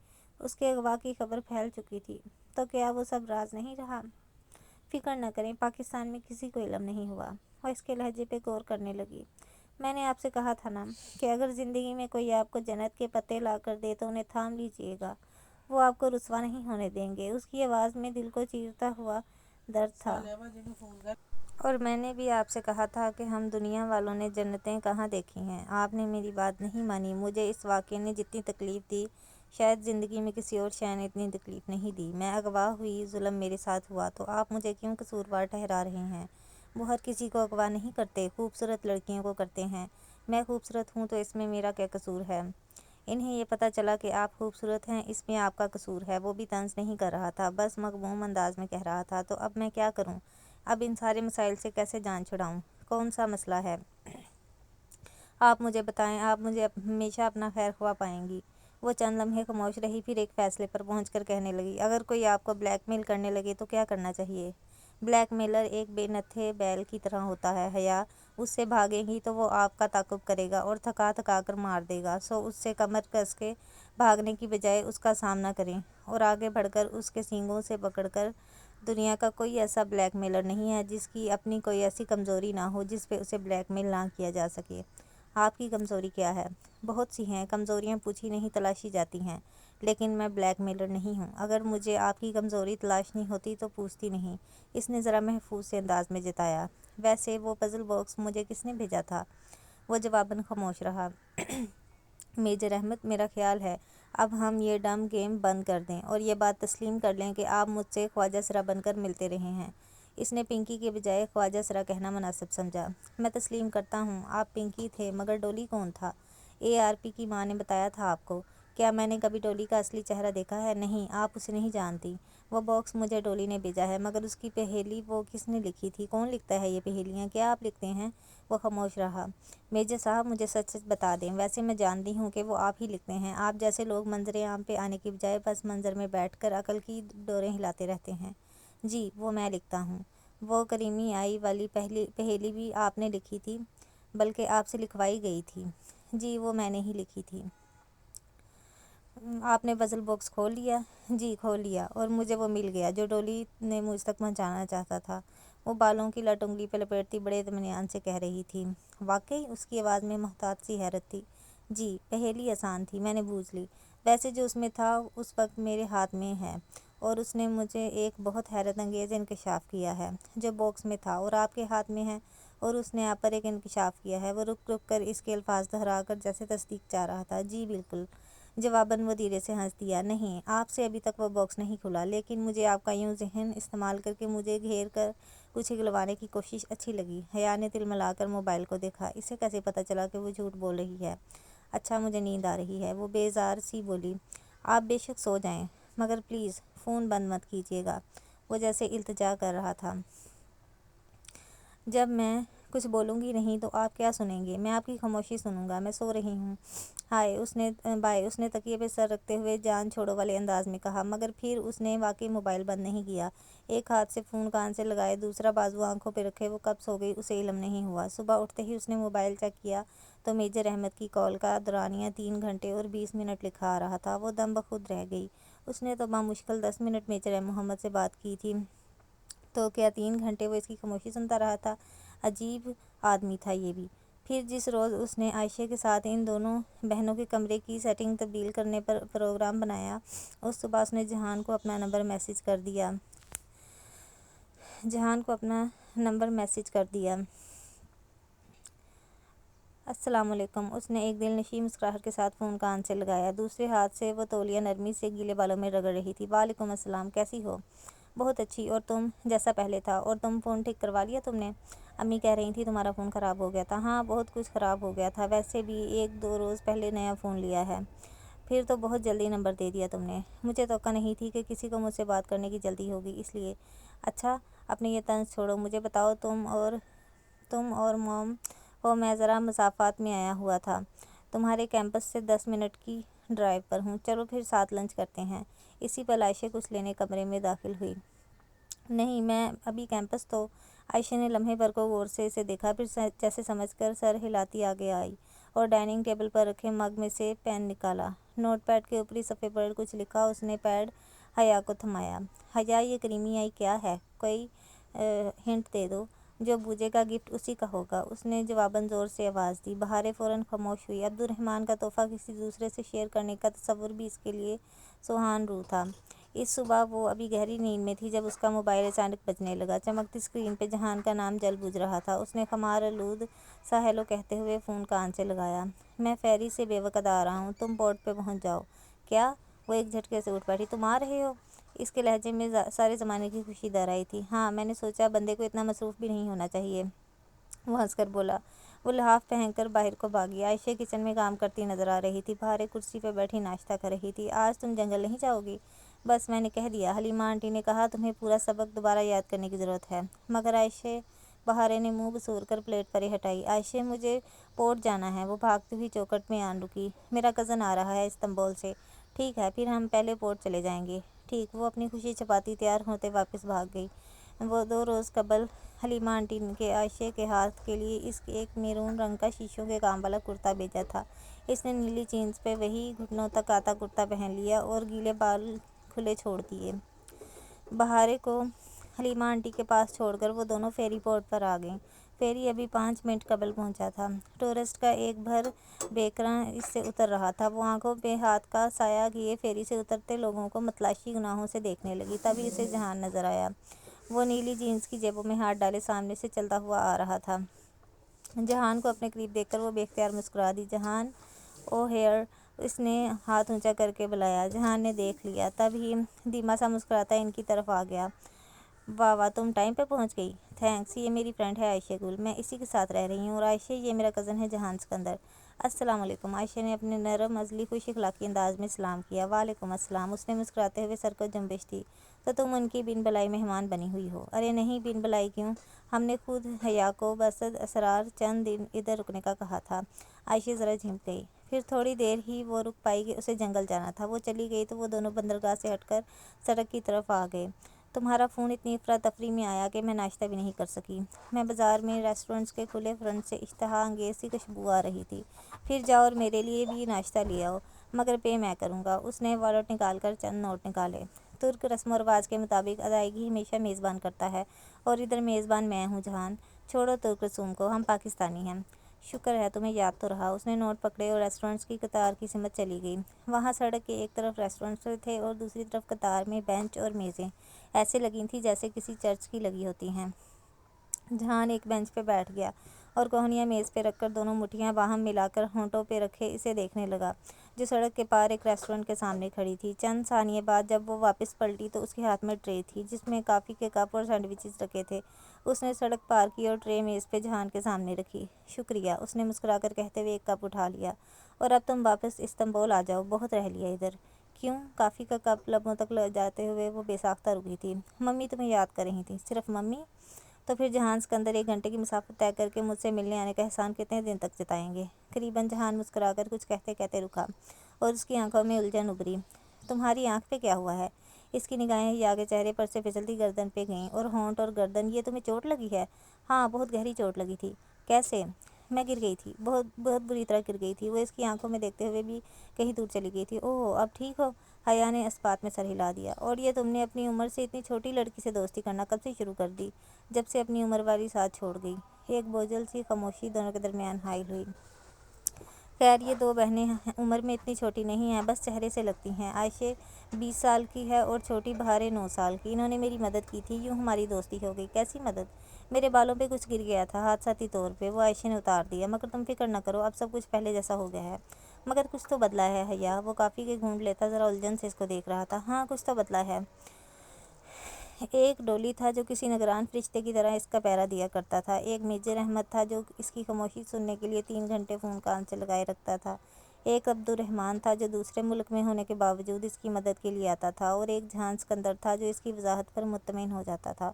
اس کے اغوا کی خبر پھیل چکی تھی۔ تو کیا وہ سب راز نہیں رہا؟ فکر نہ کریں، پاکستان میں کسی کو علم نہیں ہوا۔ وہ اس کے لہجے پہ غور کرنے لگی۔ میں نے آپ سے کہا تھا نا کہ اگر زندگی میں کوئی آپ کو جنت کے پتے لا کر دے تو انہیں تھام لیجیے گا، وہ آپ کو رسوا نہیں ہونے دیں گے۔ اس کی آواز میں دل کو چیرتا ہوا درد تھا۔ اور میں نے بھی آپ سے کہا تھا کہ ہم دنیا والوں نے جنتیں کہاں دیکھی ہیں۔ آپ نے میری بات نہیں مانی۔ مجھے اس واقعے نے جتنی تکلیف دی، شاید زندگی میں کسی اور شے نے اتنی تکلیف نہیں دی۔ میں اغوا ہوئی، ظلم میرے ساتھ ہوا، تو آپ مجھے کیوں قصوروار ٹھہرا رہے ہیں؟ وہ ہر کسی کو اغوا نہیں کرتے، خوبصورت لڑکیوں کو کرتے ہیں۔ میں خوبصورت ہوں تو اس میں میرا کیا قصور ہے؟ انہیں یہ پتہ چلا کہ آپ خوبصورت ہیں، اس میں آپ کا قصور ہے۔ وہ بھی طنز نہیں کر رہا تھا، بس مغموم انداز میں کہہ رہا تھا۔ تو اب میں کیا کروں؟ اب ان سارے مسائل سے کیسے جان چھڑاؤں؟ کون سا مسئلہ ہے؟ آپ مجھے بتائیں، آپ مجھے ہمیشہ اپنا خیر خواہ پائیں گی۔ وہ چند لمحے خاموش رہی، پھر ایک فیصلے پر پہنچ کر کہنے لگی، اگر کوئی آپ کو بلیک میل کرنے لگے تو کیا کرنا چاہیے؟ بلیک میلر ایک بے نتھے بیل کی طرح ہوتا ہے حیا۔ اس سے بھاگیں گی تو وہ آپ کا تعاقب کرے گا اور تھکا تھکا کر مار دے گا۔ سو اس سے کمر کس کے بھاگنے کی بجائے اس کا سامنا کریں اور آگے بڑھ کر اس کے سینگوں سے پکڑ کر۔ دنیا کا کوئی ایسا بلیک میلر نہیں ہے جس کی اپنی کوئی ایسی کمزوری نہ ہو جس پہ اسے بلیک میل نہ کیا جا سکے۔ آپ کی کمزوری کیا ہے؟ بہت سی ہیں، کمزوریاں پوچھی نہیں تلاشی جاتی ہیں، لیکن میں بلیک میلر نہیں ہوں۔ اگر مجھے آپ کی کمزوری تلاشنی ہوتی تو پوچھتی نہیں۔ اس نے ذرا محفوظ سے انداز میں جتایا۔ ویسے وہ پزل باکس مجھے کس نے بھیجا تھا؟ وہ جواباً خاموش رہا۔ میجر احمد، میرا خیال ہے اب ہم یہ ڈم گیم بند کر دیں اور یہ بات تسلیم کر لیں کہ آپ مجھ سے خواجہ سرا بن کر ملتے رہے ہیں۔ اس نے پنکی کے بجائے خواجہ سرا کہنا مناسب سمجھا۔ میں تسلیم کرتا ہوں، آپ پنکی تھے، مگر ڈولی کون تھا؟ ARP کی ماں نے بتایا تھا آپ کو۔ کیا میں نے کبھی ڈولی کا اصلی چہرہ دیکھا ہے؟ نہیں، آپ اسے نہیں جانتی۔ وہ باکس مجھے ڈولی نے بھیجا ہے، مگر اس کی پہیلی وہ کس نے لکھی تھی؟ کون لکھتا ہے یہ پہیلیاں؟ کیا آپ لکھتے ہیں؟ وہ خاموش رہا۔ میجر صاحب، مجھے سچ سچ بتا دیں، ویسے میں جانتی ہوں کہ وہ آپ ہی لکھتے ہیں۔ آپ جیسے لوگ منظر عام پہ آنے کی بجائے پس منظر میں بیٹھ کر عقل کی ڈوریں ہلاتے رہتے ہیں۔ جی، وہ میں لکھتا ہوں۔ وہ کریمی آئی والی پہیلی بھی آپ نے لکھی تھی؟ بلکہ آپ سے لکھوائی گئی تھی۔ جی، وہ میں نے ہی لکھی تھی۔ آپ نے پزل باکس کھول لیا؟ جی، کھول لیا، اور مجھے وہ مل گیا جو ڈولی نے مجھ تک پہنچانا چاہتا تھا۔ وہ بالوں کی لٹ انگلی پہ لپیٹتی بڑے اطمینان سے کہہ رہی تھی۔ واقعی؟ اس کی آواز میں محتاط سی حیرت تھی۔ جی، پہیلی آسان تھی، میں نے بوجھ لی۔ ویسے جو اس میں تھا اس وقت میرے ہاتھ میں ہے، اور اس نے مجھے ایک بہت حیرت انگیز انکشاف کیا ہے۔ جو باکس میں تھا اور آپ کے ہاتھ میں ہے اور اس نے آپ پر ایک انکشاف کیا ہے۔ وہ رک رک کر اس کے الفاظ دہرا کر جیسے تصدیق چاہ رہا تھا۔ جی بالکل، جواباً وہ دھیرے سے ہنس دیا۔ نہیں، آپ سے ابھی تک وہ باکس نہیں کھلا، لیکن مجھے آپ کا یوں ذہن استعمال کر کے مجھے گھیر کر کچھ اگلوانے کی کوشش اچھی لگی۔ حیا نے تلملا کر موبائل کو دیکھا۔ اسے کیسے پتہ چلا کہ وہ جھوٹ بول رہی ہے؟ اچھا، مجھے نیند آ رہی ہے، وہ بیزار سی بولی۔ آپ بے شک سو جائیں، مگر پلیز فون بند مت کیجیے گا، وہ جیسے التجا کر رہا تھا۔ جب میں کچھ بولوں گی نہیں تو آپ کیا سنیں گے؟ میں آپ کی خاموشی سنوں گا، میں سو رہی ہوں۔ ہائے، اس نے تکیے پہ سر رکھتے ہوئے جان چھوڑو والے انداز میں کہا، مگر پھر اس نے واقعی موبائل بند نہیں کیا۔ ایک ہاتھ سے فون کان سے لگائے، دوسرا بازو آنکھوں پہ رکھے وہ کب سو گئی اسے علم نہیں ہوا۔ صبح اٹھتے ہی اس نے موبائل چیک کیا تو میجر احمد کی کال کا دورانیہ 3 گھنٹے اور 20 منٹ لکھا آ رہا تھا۔ وہ دم بخود رہ گئی۔ اس نے تو بامشکل 10 منٹ میجر محمد سے بات کی تھی، تو کیا 3 گھنٹے وہ اس کی خاموشی سنتا رہا تھا؟ عجیب آدمی تھا یہ بھی۔ پھر جس روز اس نے عائشہ کے ساتھ ان دونوں بہنوں کے کمرے کی سیٹنگ تبدیل کرنے پر پروگرام بنایا، اس صبح اس نے جہان کو اپنا نمبر میسج کر دیا۔ السلام علیکم، اس نے ایک دل نشیں مسکراہٹ کے ساتھ فون کان سے لگایا۔ دوسرے ہاتھ سے وہ تولیہ نرمی سے گیلے بالوں میں رگڑ رہی تھی۔ وعلیکم السلام، کیسی ہو؟ بہت اچھی، اور تم؟ جیسا پہلے تھا۔ اور تم، فون ٹھیک کروا لیا تم نے؟ امی کہہ رہی تھی تمہارا فون خراب ہو گیا تھا۔ ہاں، بہت کچھ خراب ہو گیا تھا، ویسے بھی 1-2 روز پہلے نیا فون لیا ہے۔ پھر تو بہت جلدی نمبر دے دیا تم نے۔ مجھے توقع نہیں تھی کہ کسی کو مجھ سے بات کرنے کی جلدی ہوگی، اس لیے۔ اچھا، اپنے یہ طنز چھوڑو، مجھے بتاؤ تم اور موم ہو۔ میں ذرا مسافات میں آیا ہوا تھا، تمہارے کیمپس سے 10 منٹ کی ڈرائیو پر ہوں۔ چلو پھر ساتھ لنچ کرتے ہیں۔ اسی پر عائشہ کچھ لینے کمرے میں داخل ہوئی۔ نہیں، میں ابھی کیمپس تو۔ عائشہ نے لمحے بھر کو غور سے اسے دیکھا، پھر جیسے سمجھ کر سر ہلاتی آگے آئی اور ڈائننگ ٹیبل پر رکھے مگ میں سے پین نکالا۔ نوٹ پیڈ کے اوپری صفحے پر کچھ لکھا۔ اس نے پیڈ حیا کو تھمایا۔ حیا، یہ کریمی آئی کیا ہے؟ کوئی ہنٹ دے دو، جو بوجھے گا گفٹ اسی کا ہوگا، اس نے جواباً زور سے آواز دی۔ بہاریں فوراً خاموش ہوئی۔ عبدالرحمن کا تحفہ کسی دوسرے سے شیئر کرنے کا تصور بھی اس کے لیے سوہان روح تھا۔ اس صبح وہ ابھی گہری نیند میں تھی جب اس کا موبائل اچانک بجنے لگا۔ چمکتی اسکرین پہ جہان کا نام جل بجھ رہا تھا۔ اس نے خمار آلود سا ہیلو کہتے ہوئے فون کان سے لگایا۔ میں فیری سے بے وقت آ رہا ہوں، تم پورٹ پہ پہنچ جاؤ۔ کیا؟ وہ ایک جھٹکے سے اٹھ بیٹھی۔ تم آ رہے ہو؟ اس کے لہجے میں سارے زمانے کی خوشی در آئی تھی۔ ہاں، میں نے سوچا بندے کو اتنا مصروف بھی نہیں ہونا چاہیے، وہ ہنس کر بولا۔ وہ لحاف پہن کر باہر کو بھاگی۔ عائشہ کچن میں کام کرتی نظر آ رہی تھی۔ بہاریں کرسی پہ بیٹھی ناشتہ کر رہی تھی۔ آج تم جنگل نہیں جاؤ گی؟ بس میں نے کہہ دیا، حلیمہ آنٹی نے کہا تمہیں پورا سبق دوبارہ یاد کرنے کی ضرورت ہے۔ مگر عائشہ، بہاریں نے منہ بسور کر پلیٹ پرے ہٹائی۔ عائشہ، مجھے پورٹ جانا ہے۔ وہ بھاگتی ہوئی چوکھٹ میں آن رکی۔ میرا کزن آ رہا ہے استنبول سے۔ ٹھیک ہے، پھر ہم پہلے پورٹ چلے جائیں گے۔ ٹھیک، وہ اپنی خوشی چھپاتی تیار ہوتے واپس بھاگ گئی۔ وہ 2 روز قبل حلیمہ آنٹی کے عائشہ کے ہاتھ کے لیے ایک میرون رنگ کا شیشوں کے کام والا کرتا بھیجا تھا۔ اس نے نیلی جینس پہ وہی گھٹنوں تک آتا کرتا پہن لیا اور گیلے بال کھلے چھوڑ دیے۔ بہاریں کو حلیمہ آنٹی کے پاس چھوڑ کر وہ دونوں فیری پورٹ پر آ گئیں۔ فیری ابھی 5 منٹ قبل پہنچا تھا۔ ٹورسٹ کا ایک بھر بیکراں اس سے اتر رہا تھا۔ وہ آنکھوں پہ ہاتھ کا سایہ کیے فیری سے اترتے لوگوں کو متلاشی نگاہوں سے دیکھنے لگی۔ تبھی اسے جہان نظر آیا۔ وہ نیلی جینس کی جیبوں میں ہاتھ ڈالے سامنے سے چلتا ہوا آ رہا تھا۔ جہان کو اپنے قریب دیکھ کر وہ بے اختیار مسکرا دی۔ جہان، او ہیئر، اس نے ہاتھ اونچا کر کے بلایا۔ جہان نے دیکھ لیا، تب ہی دھیما سا مسکراتا ان کی طرف آ گیا۔ واہ واہ، تم ٹائم پہ پہنچ گئی۔ تھینکس، یہ میری فرینڈ ہے عائشہ گل، میں اسی کے ساتھ رہ رہی ہوں۔ اور عائشہ، یہ میرا کزن ہے جہان سکندر۔ السلام علیکم، عائشہ نے اپنے نرم ازلی خوش اخلاقی انداز میں سلام کیا۔ وعلیکم السلام، اس نے مسکراتے ہوئے سر کو جنبش دی۔ تو تم ان کی بن بلائی مہمان بنی ہوئی ہو؟ ارے نہیں، بن بلائی کیوں، ہم نے خود حیا کو باسد اسرار چند دن ادھر رکنے کا کہا تھا۔ عائشہ ذرا جھنک گئی۔ پھر تھوڑی دیر ہی وہ رک پائی کہ اسے جنگل جانا تھا۔ وہ چلی گئی تو وہ دونوں بندرگاہ سے ہٹ کر سڑک کی طرف آ گئے۔ تمہارا فون اتنی افراتفری میں آیا کہ میں ناشتہ بھی نہیں کر سکی۔ میں بازار میں ریسٹورنٹس کے کھلے فرنٹ سے اشتہا انگیز سی خوشبو آ رہی تھی۔ پھر جاؤ اور میرے لیے بھی ناشتہ لے آؤ، مگر پے میں کروں گا۔ اس نے والیٹ نکال کر چند نوٹ نکالے۔ ترک رسم و رواج کے مطابق ادائیگی ہمیشہ میزبان کرتا ہے، اور ادھر میزبان میں ہوں جہان۔ چھوڑو ترک رسوم کو، ہم پاکستانی ہیں۔ شکر ہے تمہیں یاد تو رہا۔ اس نے نوٹ پکڑے اور ریسٹورنٹس کی قطار کی سمت چلی گئی۔ وہاں سڑک کے ایک طرف ریسٹورنٹس تھے اور دوسری طرف قطار میں بینچ اور میزیں ایسے لگی تھیں جیسے کسی چرچ کی لگی ہوتی ہیں۔ جہان ایک بینچ پہ بیٹھ گیا اور کوہنیاں میز پہ رکھ کر دونوں مٹھیاں باہم ملا کر ہونٹوں پہ رکھے اسے دیکھنے لگا۔ جو سڑک کے پار ایک ریسٹورنٹ کے سامنے کھڑی تھی۔ چند ثانیے بعد جب وہ واپس پلٹی تو اس کے ہاتھ میں ٹرے تھی جس میں کافی کے کپ اور سینڈوچز رکھے تھے۔ اس نے سڑک پار کی اور ٹرے میز پہ جہان کے سامنے رکھی۔ شکریہ، اس نے مسکرا کر کہتے ہوئے ایک کپ اٹھا لیا۔ اور اب تم واپس استنبول آ جاؤ، بہت رہ لیا ادھر۔ کیوں؟ کافی کا کپ لبوں تک لے جاتے ہوئے وہ بے ساختہ رکی تھی۔ ممی تمہیں یاد کر رہی تھی۔ صرف ممی؟ تو پھر جہان سکندر 1 گھنٹے کی مسافت طے کر کے مجھ سے ملنے آنے کا احسان کتنے دن تک جتائیں گے؟ قریباً جہان مسکرا کر کچھ کہتے کہتے رکا اور اس کی آنکھوں میں الجھن ابھری۔ تمہاری آنکھ پہ کیا ہوا ہے؟ اس کی نگاہیں حیا کے چہرے پر سے پھسلتی گردن پہ گئیں۔ اور ہونٹ اور گردن، یہ تمہیں چوٹ لگی ہے؟ ہاں، بہت گہری چوٹ لگی تھی۔ کیسے؟ میں گر گئی تھی، بہت بہت بری طرح گر گئی تھی۔ وہ اس کی آنکھوں میں دیکھتے ہوئے بھی کہیں دور چلی گئی تھی۔ اوہ، اب ٹھیک ہو؟ حیا نے اس بات میں سر ہلا دیا۔ اور یہ تم نے اپنی عمر سے اتنی چھوٹی لڑکی سے دوستی کرنا کب سے شروع کر دی؟ جب سے اپنی عمر والی ساتھ چھوڑ گئی۔ ایک بوجھل سی خاموشی دونوں کے درمیان حائل ہوئی۔ خیر، یہ 2 بہنیں عمر میں اتنی چھوٹی نہیں ہیں، بس چہرے سے لگتی ہیں۔ عائشہ 20 سال کی ہے اور چھوٹی بہارے 9 سال کی۔ انہوں نے میری مدد کی تھی، یوں ہماری دوستی ہو گئی۔ کیسی مدد؟ میرے بالوں پہ کچھ گر گیا تھا حادثاتی طور پہ، وہ عائشہ نے اتار دیا۔ مگر تم فکر نہ کرو، اب سب کچھ پہلے جیسا ہو گیا ہے۔ مگر کچھ تو بدلا ہے حیا؟ وہ کافی کے گھونٹ لیتا ذرا الجھن سے اس کو دیکھ رہا تھا۔ ہاں، کچھ تو بدلا ہے۔ ایک ڈولی تھا جو کسی نگران فرشتے کی طرح اس کا پہرا دیا کرتا تھا۔ ایک میجر احمد تھا جو اس کی خاموشی سننے کے لیے 3 گھنٹے فون کان سے لگائے رکھتا تھا۔ ایک عبدالرحمن تھا جو دوسرے ملک میں ہونے کے باوجود اس کی مدد کے لیے آتا تھا۔ اور ایک جہان سکندر تھا جو اس کی وضاحت پر مطمئن ہو جاتا تھا،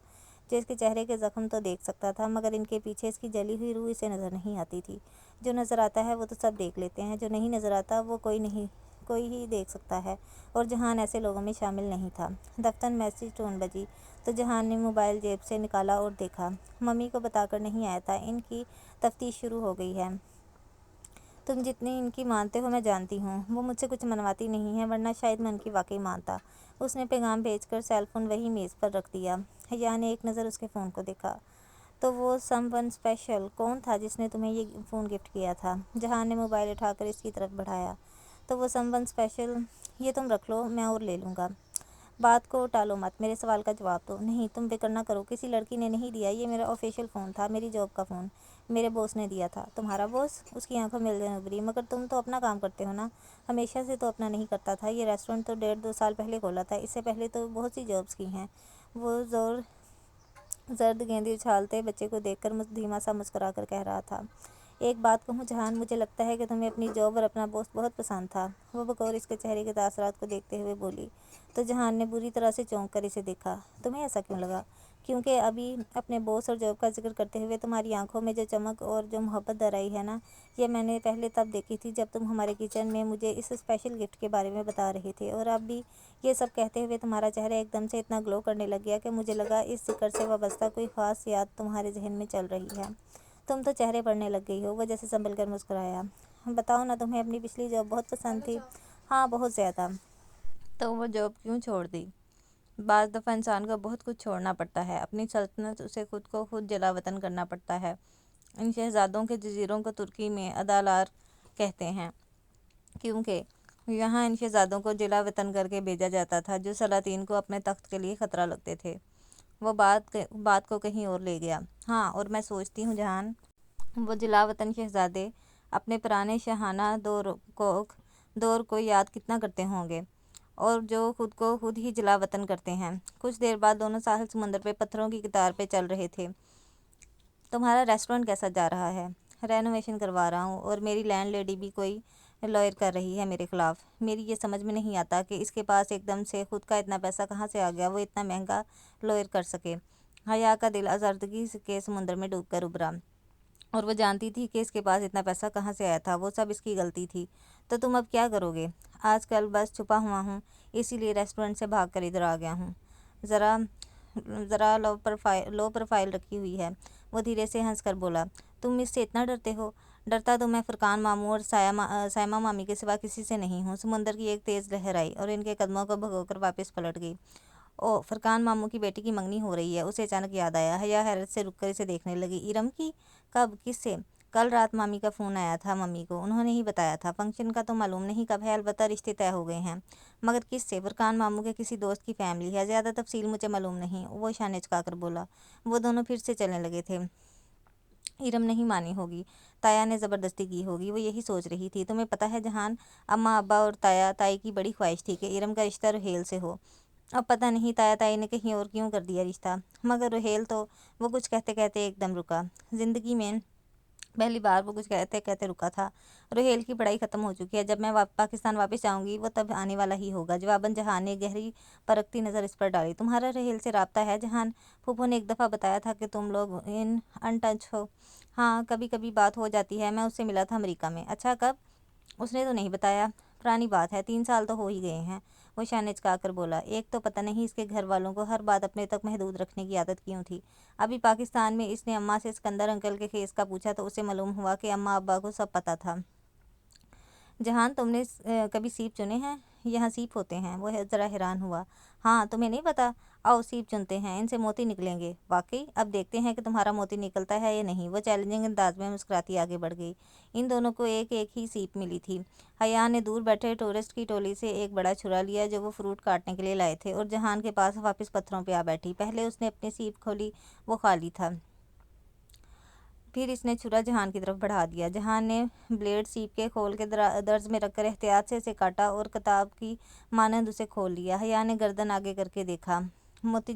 جو اس کے چہرے کے زخم تو دیکھ سکتا تھا مگر ان کے پیچھے اس کی جلی ہوئی روح اسے نظر نہیں آتی تھی۔ جو نظر آتا ہے وہ تو سب دیکھ لیتے ہیں، جو نہیں نظر آتا وہ کوئی ہی دیکھ سکتا ہے، اور جہان ایسے لوگوں میں شامل نہیں تھا۔ دفتر میسج ٹون بجی تو جہان نے موبائل جیب سے نکالا اور دیکھا۔ ممی کو بتا کر نہیں آیا تھا، ان کی تفتیش شروع ہو گئی ہے۔ تم جتنی ان کی مانتے ہو میں جانتی ہوں، وہ مجھ سے کچھ منواتی نہیں ہیں، ورنہ شاید میں ان کی واقعی مانتا۔ اس نے پیغام بھیج کر سیل فون وہی میز پر رکھ دیا۔ حیا نے ایک نظر اس کے فون کو دیکھا۔ تو وہ سم ون اسپیشل کون تھا جس نے تمہیں یہ فون گفٹ کیا تھا؟ جہان نے موبائل اٹھا کر اس کی طرف بڑھایا۔ تو وہ سم ون اسپیشل، یہ تم رکھ لو، میں اور لے لوں گا۔ بات کو ٹالو مت، میرے سوال کا جواب دو۔ نہیں، تم فکر نہ کرو، کسی لڑکی نے نہیں دیا، یہ میرا آفیشیل فون تھا، میری جاب کا فون۔ میرے باس نے دیا تھا۔ تمہارا باس؟ اس کی آنکھوں میں الجھن ابھری۔ مگر تم تو اپنا کام کرتے ہو نا؟ ہمیشہ سے تو اپنا نہیں کرتا تھا، یہ ریسٹورنٹ تو 1.5-2 سال پہلے کھولا تھا، اس سے پہلے تو بہت سی جابس کی ہیں۔ وہ زرد گیندی اچھالتے بچے کو دیکھ کر دھیما سا مسکرا کر کہہ رہا تھا۔ ایک بات کہوں جہان، مجھے لگتا ہے کہ تمہیں اپنی جاب اور اپنا باس بہت پسند تھا۔ وہ بغور اس کے چہرے کے تاثرات کو دیکھتے ہوئے بولی۔ تو جہان نے بری طرح سے چونک کر اسے دیکھا۔ تمہیں ایسا کیوں لگا؟ کیونکہ ابھی اپنے باس اور جاب کا ذکر کرتے ہوئے تمہاری آنکھوں میں جو چمک اور جو محبت در آئی ہے نا، یہ میں نے پہلے تب دیکھی تھی جب تم ہمارے کچن میں مجھے اس اسپیشل گفٹ کے بارے میں بتا رہے تھے، اور اب بھی یہ سب کہتے ہوئے تمہارا چہرہ ایک دم سے اتنا گلو کرنے لگ گیا کہ مجھے لگا اس ذکر سے وابستہ کوئی خاص یاد تمہارے ذہن میں چل رہی ہے۔ تم تو چہرے پڑھنے لگ گئی ہو۔ وہ جیسے سنبھل کر مسکرایا۔ بتاؤ نا، تمہیں اپنی پچھلی جاب بہت پسند تھی؟ ہاں، بہت زیادہ۔ تو وہ جاب کیوں چھوڑ دی؟ بعض دفعہ انسان کو بہت کچھ چھوڑنا پڑتا ہے، اپنی سلطنت، اسے خود کو خود جلا وطن کرنا پڑتا ہے۔ ان شہزادوں کے جزیروں کو ترکی میں ادالار کہتے ہیں، کیونکہ یہاں ان شہزادوں کو جلا وطن کر کے بھیجا جاتا تھا جو سلاطین کو اپنے تخت کے لیے خطرہ لگتے تھے۔ وہ بات کو کہیں اور لے گیا۔ ہاں، اور میں سوچتی ہوں جہان، وہ جلا وطن شہزادے اپنے پرانے شاہانہ دور کو یاد کتنا کرتے ہوں گے، اور جو خود کو خود ہی جلا وطن کرتے ہیں۔ کچھ دیر بعد دونوں ساحل سمندر پہ پتھروں کی قطار پہ چل رہے تھے۔ تمہارا ریسٹورنٹ کیسا جا رہا ہے؟ رینوویشن کروا رہا ہوں، اور میری لینڈ لیڈی بھی کوئی لائر کر رہی ہے میرے خلاف۔ میری یہ سمجھ میں نہیں آتا کہ اس کے پاس ایک دم سے خود کا اتنا پیسہ کہاں سے آ گیا وہ اتنا مہنگا لائر کر سکے۔ حیا کا دل آزردگی کے سمندر میں ڈوب کر ابھرا، اور وہ جانتی تھی کہ اس کے پاس اتنا پیسہ کہاں سے آیا تھا، وہ سب اس کی غلطی تھی۔ تو تم اب کیا کرو گے؟ آج کل بس چھپا ہوا ہوں، اسی لیے ریسٹورنٹ سے بھاگ کر ادھر آ گیا ہوں۔ ذرا لو پروفائل رکھی ہوئی ہے، وہ دھیرے سے ہنس کر بولا۔ تم اس سے اتنا ڈرتے ہو؟ ڈرتا تو میں فرقان ماموں اور سائمہ مامی کے سوا کسی سے نہیں ہوں۔ سمندر کی ایک تیز لہر آئی اور ان کے قدموں کو بھگو کر واپس پلٹ گئی۔ او، فرقان ماموں کی بیٹی کی منگنی ہو رہی ہے، اسے اچانک یاد آیا۔ حیا حیرت سے رک کر اسے دیکھنے لگی۔ ارم کی؟ کب؟ کس سے؟ کل رات مامی کا فون آیا تھا ممی کو، انہوں نے ہی بتایا تھا۔ فنکشن کا تو معلوم نہیں کب ہے، البتہ رشتے طے ہو گئے ہیں۔ مگر کس سے؟ فرقان ماموں کے کسی دوست کی فیملی ہے، زیادہ تفصیل مجھے معلوم نہیں، وہ شانے چکا کر بولا۔ وہ دونوں پھر سے چلنے لگے تھے۔ ارم نہیں مانی ہوگی، تایا نے زبردستی کی ہوگی، وہ یہی سوچ رہی تھی۔ تمہیں پتہ ہے جہان، اماں ابا اور تائی کی بڑی خواہش تھی کہ ارم کا رشتہ رحیل سے ہو۔ اب پتہ نہیں تائی نے کہیں اور کیوں کر دیا رشتہ، مگر رحیل تو… وہ کچھ کہتے کہتے ایک دم رکا۔ زندگی میں پہلی بار وہ کچھ کہتے کہتے رکا تھا۔ رحیل کی پڑھائی ختم ہو چکی ہے، جب میں پاکستان واپس جاؤں گی وہ تب آنے والا ہی ہوگا۔ جواباً جہان نے گہری پرکھتی نظر اس پر ڈالی۔ تمہارا رحیل سے رابطہ ہے جہان؟ پھوپھو نے ایک دفعہ بتایا تھا کہ تم لوگ ان ٹچ ہو۔ ہاں، کبھی کبھی بات ہو جاتی ہے، میں اس سے ملا تھا امریکہ میں۔ اچھا، کب؟ اس نے تو نہیں بتایا۔ پرانی بات ہے، 3 سال تو ہو ہی گئے ہیں، وہ شانے چکا کر بولا۔ ایک تو پتہ نہیں اس کے گھر والوں کو ہر بات اپنے تک محدود رکھنے کی عادت کیوں تھی۔ ابھی پاکستان میں اس نے اماں سے اسکندر انکل کے کیس کا پوچھا تو اسے معلوم ہوا کہ اماں ابا کو سب پتہ تھا۔ جہان، تم نے کبھی سیب چنے ہیں؟ یہاں سیب ہوتے ہیں؟ وہ ذرا حیران ہوا۔ ہاں، تمہیں نہیں پتہ؟ آؤ سیب چنتے ہیں، ان سے موتی نکلیں گے۔ واقعی؟ اب دیکھتے ہیں کہ تمہارا موتی نکلتا ہے یا نہیں۔ وہ چیلنجنگ انداز میں مسکراتی آگے بڑھ گئی۔ ان دونوں کو ایک ایک ہی سیب ملی تھی۔ حیا نے دور بیٹھے ٹورسٹ کی ٹولی سے ایک بڑا چھرا لیا جو وہ فروٹ کاٹنے کے لیے لائے تھے، اور جہان کے پاس واپس پتھروں پہ آ بیٹھی۔ پہلے اس نے اپنی سیب کھولی، وہ خالی تھا۔ پھر اس نے چھرا جہان کی طرف بڑھا دیا۔ جہان نے بلیڈ سیب کے کھول کے درز میں رکھ کر احتیاط سے اسے کاٹا اور کتاب کی مانند اسے کھول لیا۔ حیا نے گردن آگے کر کے دیکھا۔ 3 موتی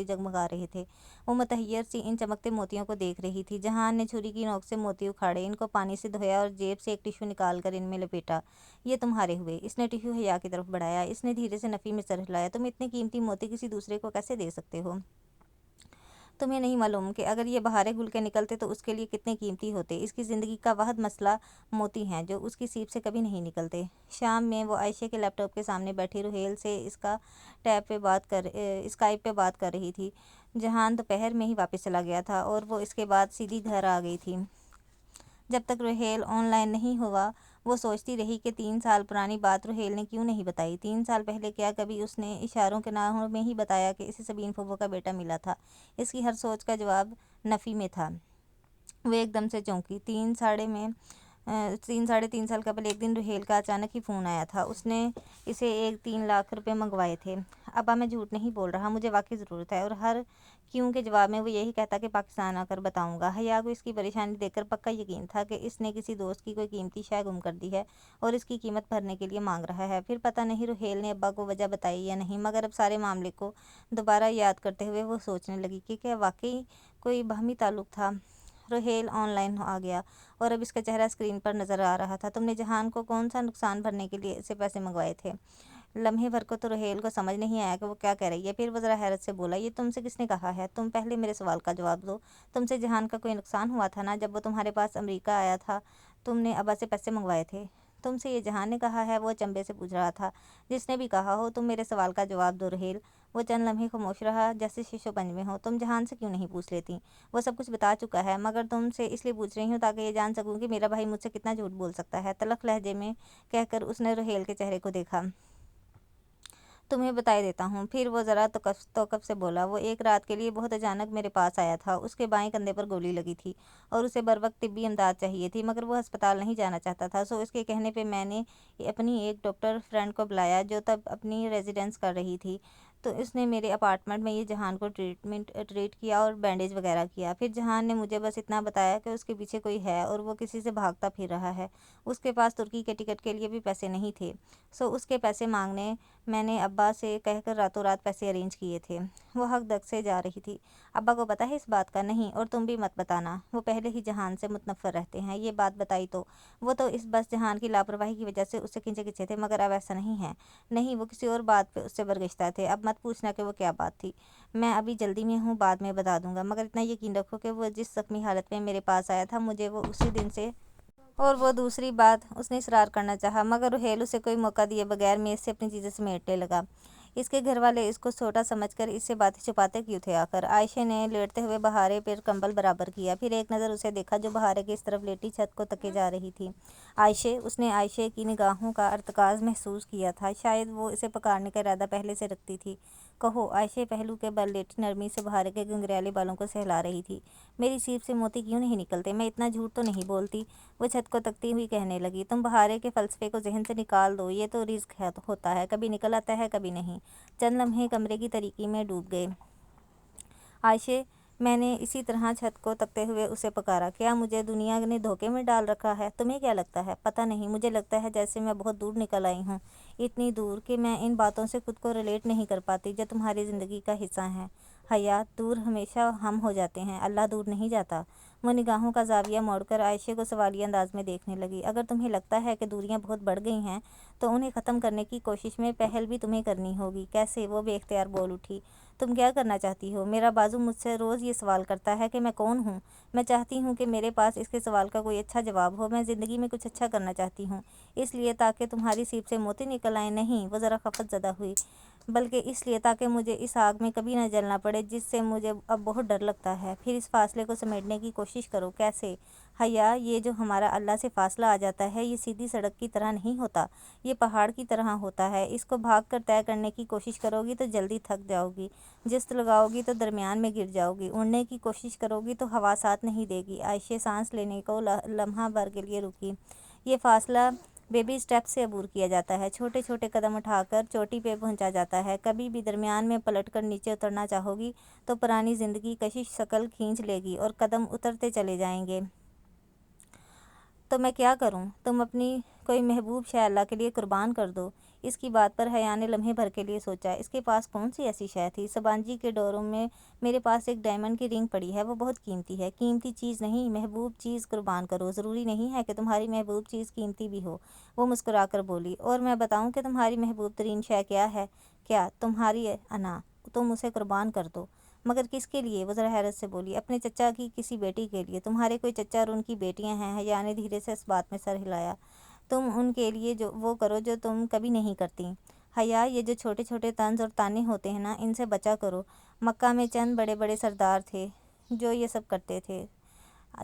جگمگا رہے تھے۔ وہ متحیر سی ان چمکتے موتیوں کو دیکھ رہی تھی۔ جہان نے چھری کی نوک سے موتی اکھاڑے، ان کو پانی سے دھویا اور جیب سے ایک ٹشو نکال کر ان میں لپیٹا۔ یہ تمہارے ہوئے۔ اس نے ٹشو حیا کی طرف بڑھایا۔ اس نے دھیرے سے نفی میں سر ہلایا۔ تم اتنے قیمتی موتی کسی دوسرے کو کیسے دے سکتے ہو؟ تمہیں نہیں معلوم کہ اگر یہ بہارے گل کے نکلتے تو اس کے لیے کتنے قیمتی ہوتے۔ اس کی زندگی کا واحد مسئلہ موتی ہیں جو اس کی سیب سے کبھی نہیں نکلتے۔ شام میں وہ عائشہ کے لیپ ٹاپ کے سامنے بیٹھی رحیل سے اسکائپ پہ بات کر رہی تھی۔ جہان دوپہر میں ہی واپس چلا گیا تھا اور وہ اس کے بعد سیدھی گھر آ گئی تھی۔ جب تک رحیل آن لائن نہیں ہوا وہ سوچتی رہی کہ 3 سال پرانی بات رحیل نے کیوں نہیں بتائی۔ 3 سال پہلے کیا کبھی اس نے اشاروں کے ناحوں میں ہی بتایا کہ اسے سبین پھوپھو کا بیٹا ملا تھا؟ اس کی ہر سوچ کا جواب نفی میں تھا۔ وہ ایک دم سے چونکی۔ 3.5 سال قبل ایک دن رحیل کا اچانک ہی فون آیا تھا۔ اس نے اسے 3 لاکھ روپے منگوائے تھے۔ ابا، میں جھوٹ نہیں بول رہا، مجھے واقعی ضرورت ہے۔ اور ہر کیوں کے جواب میں وہ یہی کہتا کہ پاکستان آ کر بتاؤں گا۔ حیا کو اس کی پریشانی دیکھ کر پکا یقین تھا کہ اس نے کسی دوست کی کوئی قیمتی شے گم کر دی ہے اور اس کی قیمت بھرنے کے لیے مانگ رہا ہے۔ پھر پتہ نہیں رحیل نے ابا کو وجہ بتائی یا نہیں، مگر اب سارے معاملے کو دوبارہ یاد کرتے ہوئے وہ سوچنے لگی کہ کیا واقعی کوئی باہمی تعلق تھا۔ رحیل آن لائن آ گیا اور اب اس کا چہرہ اسکرین پر نظر آ رہا تھا۔ تم نے جہان کو کون سا نقصان بھرنے کے لیے اسے پیسے منگوائے تھے؟ لمحے بھر کو تو رحیل کو سمجھ نہیں آیا کہ وہ کیا کہہ رہی ہے۔ پھر وہ ذرا حیرت سے بولا، یہ تم سے کس نے کہا ہے؟ تم پہلے میرے سوال کا جواب دو۔ تم سے جہان کا کوئی نقصان ہوا تھا نا جب وہ تمہارے پاس امریکہ آیا تھا؟ تم نے ابا سے پیسے منگوائے تھے؟ تم سے یہ جہان نے کہا ہے؟ وہ چمبے سے پوچھ رہا تھا۔ جس نے بھی کہا ہو، تم میرے سوال کا جواب دو رحیل۔ وہ چند لمحے خاموش رہا، جیسے شش و پنج میں ہو۔ تم جہان سے کیوں نہیں پوچھ لیتی؟ وہ سب کچھ بتا چکا ہے، مگر تم سے اس لیے پوچھ رہی ہوں تاکہ یہ جان سکوں کہ میرا بھائی مجھ سے کتنا جھوٹ بول سکتا ہے، تلخ لہجے میں کہہ کر اس نے رحیل کے چہرے کو دیکھا۔ تمہیں بتائے دیتا ہوں۔ پھر وہ ذرا توقف سے بولا، وہ ایک رات کے لیے بہت اچانک میرے پاس آیا تھا۔ اس کے بائیں کندھے پر گولی لگی تھی اور اسے بروقت طبی امداد چاہیے تھی، مگر وہ ہسپتال نہیں جانا چاہتا تھا۔ سو اس کے کہنے پہ میں نے اپنی ایک ڈاکٹر فرینڈ کو بلایا جو تب اپنی ریزیڈنس کر رہی تھی، تو اس نے میرے اپارٹمنٹ میں یہ جہان کو ٹریٹ کیا اور بینڈیج وغیرہ کیا۔ پھر جہان نے مجھے بس اتنا بتایا کہ اس کے پیچھے کوئی ہے اور وہ کسی سے بھاگتا پھر رہا ہے۔ اس کے پاس ترکی کے ٹکٹ کے لیے بھی پیسے نہیں تھے، سو اس کے پیسے مانگنے میں نے ابا سے کہہ کر راتوں رات پیسے ارینج کیے تھے۔ وہ حق دق سے جا رہی تھی۔ ابا کو پتہ ہے اس بات کا؟ نہیں، اور تم بھی مت بتانا، وہ پہلے ہی جہان سے متنفر رہتے ہیں۔ یہ بات بتائی تو وہ تو اس بس جہان کی لاپرواہی کی وجہ سے اس سے کھنچے کھنچے تھے، مگر اب ایسا نہیں ہے۔ نہیں، وہ کسی اور بات پہ اس سے برگشتہ تھے۔ اب مت پوچھنا کہ وہ کیا بات تھی، میں ابھی جلدی میں ہوں، بعد میں بتا دوں گا، مگر اتنا یقین رکھو کہ وہ جس زخمی حالت میں میرے پاس آیا تھا، مجھے وہ اسی دن سے… اور وہ دوسری بات… اس نے اصرار کرنا چاہا، مگر رحیل اسے کوئی موقع دیے بغیر میز سے اپنی چیزیں سمیٹنے لگا۔ اس کے گھر والے اس کو چھوٹا سمجھ کر اس سے باتیں چھپاتے کیوں تھے آخر؟ عائشہ نے لیٹتے ہوئے بہارے پر کمبل برابر کیا، پھر ایک نظر اسے دیکھا جو بہارے کی اس طرف لیٹی چھت کو تکے جا رہی تھی۔ عائشہ! اس نے عائشہ کی نگاہوں کا ارتکاز محسوس کیا تھا، شاید وہ اسے پکارنے کا ارادہ پہلے سے رکھتی تھی۔ کہو، عائشہ پہلو کے بل لیٹی نرمی سے بہارے کے گنگریالے بالوں کو سہلا رہی تھی۔ میری سیب سے موتی کیوں نہیں نکلتے؟ میں اتنا جھوٹ تو نہیں بولتی، وہ چھت کو تکتی ہوئی کہنے لگی۔ تم بہارے کے فلسفے کو ذہن سے نکال دو، یہ تو رزق ہوتا ہے، کبھی نکل آتا ہے کبھی نہیں۔ چند لمحے کمرے کی تاریکی میں ڈوب گئے۔ عائشہ میں نے اسی طرح چھت کو تکتے ہوئے اسے پکارا، کیا مجھے دنیا نے دھوکے میں ڈال رکھا ہے؟ تمہیں کیا لگتا ہے؟ پتہ نہیں، مجھے لگتا ہے جیسے میں بہت دور نکل آئی ہوں، اتنی دور کہ میں ان باتوں سے خود کو ریلیٹ نہیں کر پاتی جو تمہاری زندگی کا حصہ ہیں۔ حیا، دور ہمیشہ ہم ہو جاتے ہیں، اللہ دور نہیں جاتا۔ وہ نگاہوں کا زاویہ موڑ کر عائشہ کو سوالیہ انداز میں دیکھنے لگی۔ اگر تمہیں لگتا ہے کہ دوریاں بہت بڑھ گئی ہیں تو انہیں ختم کرنے کی کوشش میں پہل بھی تمہیں کرنی ہوگی۔ کیسے؟ وہ بے اختیار بول اٹھی۔ تم کیا کرنا چاہتی ہو؟ میرا بازو مجھ سے روز یہ سوال کرتا ہے کہ میں کون ہوں۔ میں چاہتی ہوں کہ میرے پاس اس کے سوال کا کوئی اچھا جواب ہو۔ میں زندگی میں کچھ اچھا کرنا چاہتی ہوں، اس لیے تاکہ تمہاری سیپ سے موتی نکل آئیں۔ نہیں، وہ ذرا خفت زدہ ہوئی، بلکہ اس لیے تاکہ مجھے اس آگ میں کبھی نہ جلنا پڑے جس سے مجھے اب بہت ڈر لگتا ہے۔ پھر اس فاصلے کو سمیٹنے کی کوشش کرو۔ کیسے؟ حیا، یہ جو ہمارا اللہ سے فاصلہ آ جاتا ہے یہ سیدھی سڑک کی طرح نہیں ہوتا، یہ پہاڑ کی طرح ہوتا ہے۔ اس کو بھاگ کر طے کرنے کی کوشش کرو گی تو جلدی تھک جاؤ گی، جست لگاؤ گی تو درمیان میں گر جاؤ گی، اڑنے کی کوشش کرو گی تو ہوا ساتھ نہیں دے گی۔ عائشہ سانس لینے کو لمحہ بھر کے لیے رکی۔ یہ فاصلہ بیبی اسٹیپ سے عبور کیا جاتا ہے، چھوٹے چھوٹے قدم اٹھا کر چوٹی پہ پہنچا جاتا ہے۔ کبھی بھی درمیان میں پلٹ کر نیچے اترنا چاہو گی تو پرانی زندگی کشش شکل کھینچ لے گی اور قدم اترتے چلے جائیں گے۔ تو میں کیا کروں؟ تم اپنی کوئی محبوب شے اللہ کے لیے قربان کر دو۔ اس کی بات پر حیا نے لمحے بھر کے لیے سوچا۔ اس کے پاس کون سی ایسی شے تھی؟ سبانجی کے ڈوروں میں میرے پاس ایک ڈائمنڈ کی رنگ پڑی ہے، وہ بہت قیمتی ہے۔ قیمتی چیز نہیں، محبوب چیز قربان کرو۔ ضروری نہیں ہے کہ تمہاری محبوب چیز قیمتی بھی ہو، وہ مسکرا کر بولی۔ اور میں بتاؤں کہ تمہاری محبوب ترین شے کیا ہے؟ کیا؟ تمہاری انا۔ تم اسے قربان کر دو۔ مگر کس کے لیے؟ وہ ذرا حیرت سے بولی۔ اپنے چچا کی کسی بیٹی کے لیے۔ تمہارے کوئی چچا اور ان کی بیٹیاں ہیں؟ حیا نے دھیرے سے اس بات میں سر ہلایا۔ تم ان کے لیے وہ کرو جو تم کبھی نہیں کرتی۔ حیا، یہ جو چھوٹے چھوٹے طنز اور تانے ہوتے ہیں نا، ان سے بچا کرو۔ مکہ میں چند بڑے بڑے سردار تھے جو یہ سب کرتے تھے۔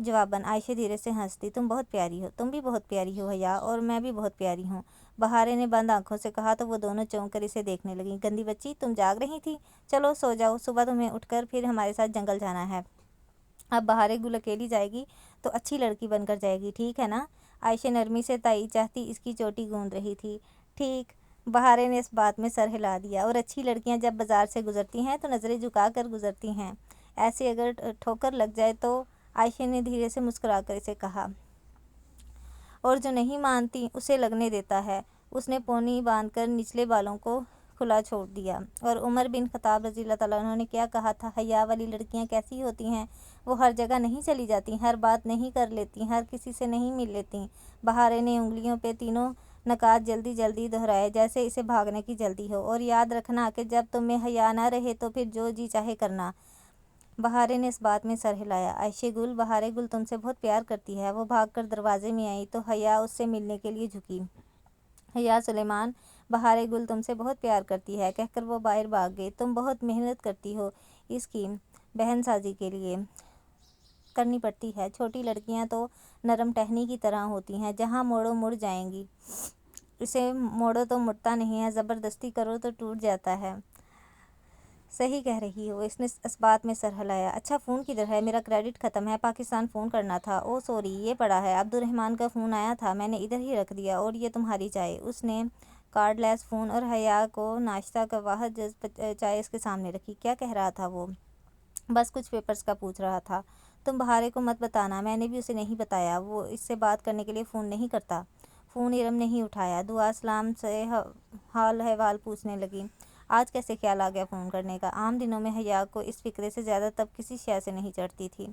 جواباً عائشہ دھیرے سے ہنس دی۔ تم بہت پیاری ہو، تم بھی بہت پیاری ہو حیا، اور میں بھی بہت پیاری ہوں، بہارے نے بند آنکھوں سے کہا تو وہ دونوں چونک کر اسے دیکھنے لگیں۔ گندی بچی، تم جاگ رہی تھی؟ چلو سو جاؤ، صبح تمہیں اٹھ کر پھر ہمارے ساتھ جنگل جانا ہے۔ اب بہارے گل اکیلی جائے گی تو اچھی لڑکی بن کر جائے گی، ٹھیک ہے نا؟ عائشہ نرمی سے تائید چاہتی اس کی چوٹی گوند رہی تھی۔ ٹھیک، بہارے نے اس بات میں سر ہلا دیا۔ اور اچھی لڑکیاں جب بازار سے گزرتی ہیں تو نظریں جھکا کر گزرتی ہیں، ایسے اگر ٹھوکر لگ جائے تو؟ عائشہ نے دھیرے سے مسکرا کر اسے کہا۔ اور جو نہیں مانتی اسے لگنے دیتا ہے۔ اس نے پونی باندھ کر نچلے بالوں کو کھلا چھوڑ دیا۔ اور عمر بن خطاب رضی اللہ تعالیٰ عنہ نے کیا کہا تھا؟ حیا والی لڑکیاں کیسی ہوتی ہیں؟ وہ ہر جگہ نہیں چلی جاتی، ہر بات نہیں کر لیتی، ہر کسی سے نہیں مل لیتی۔ بہارے نے انگلیوں پہ تینوں نکات جلدی جلدی دہرائے جیسے اسے بھاگنے کی جلدی ہو۔ اور یاد رکھنا کہ جب تم میں حیا نہ رہے تو پھر جو جی چاہے کرنا۔ بہارے نے اس بات میں سر ہلایا۔ عائشہ گل، بہارے گل تم سے بہت پیار کرتی ہے۔ وہ بھاگ کر دروازے میں آئی تو حیا اس سے ملنے کے لیے جھکی۔ حیا سلیمان، بہارے گل تم سے بہت پیار کرتی ہے کہہ کر وہ باہر بھاگ گئی۔ تم بہت محنت کرتی ہو، اس کی بہن سازی کے لیے کرنی پڑتی ہے۔ چھوٹی لڑکیاں تو نرم ٹہنی کی طرح ہوتی ہیں، جہاں موڑو مڑ جائیں گی، اسے موڑو تو مڑتا نہیں ہے، زبردستی کرو تو ٹوٹ جاتا ہے۔ صحیح کہہ رہی ہو، اس نے اس بات میں سر ہلایا۔ اچھا، فون کدھر ہے؟ میرا کریڈٹ ختم ہے، پاکستان فون کرنا تھا۔ اوہ سوری، یہ پڑا ہے، عبد الرحمن کا فون آیا تھا، میں نے ادھر ہی رکھ دیا۔ اور یہ تمہاری چائے۔ اس نے کارڈ لیس فون اور حیا کو ناشتہ کا واحد جزو چائے اس کے سامنے رکھی۔ کیا کہہ رہا تھا وہ؟ بس کچھ پیپرز کا پوچھ رہا تھا۔ تم بہارے کو مت بتانا، میں نے بھی اسے نہیں بتایا، وہ اس سے بات کرنے کے لیے فون نہیں کرتا۔ فون ارم نے ہی اٹھایا۔ دعا سلام سے حال احوال پوچھنے لگی۔ آج کیسے خیال آ گیا فون کرنے کا؟ عام دنوں میں حیا کو اس فکرے سے زیادہ تب کسی شے سے نہیں چڑھتی تھی۔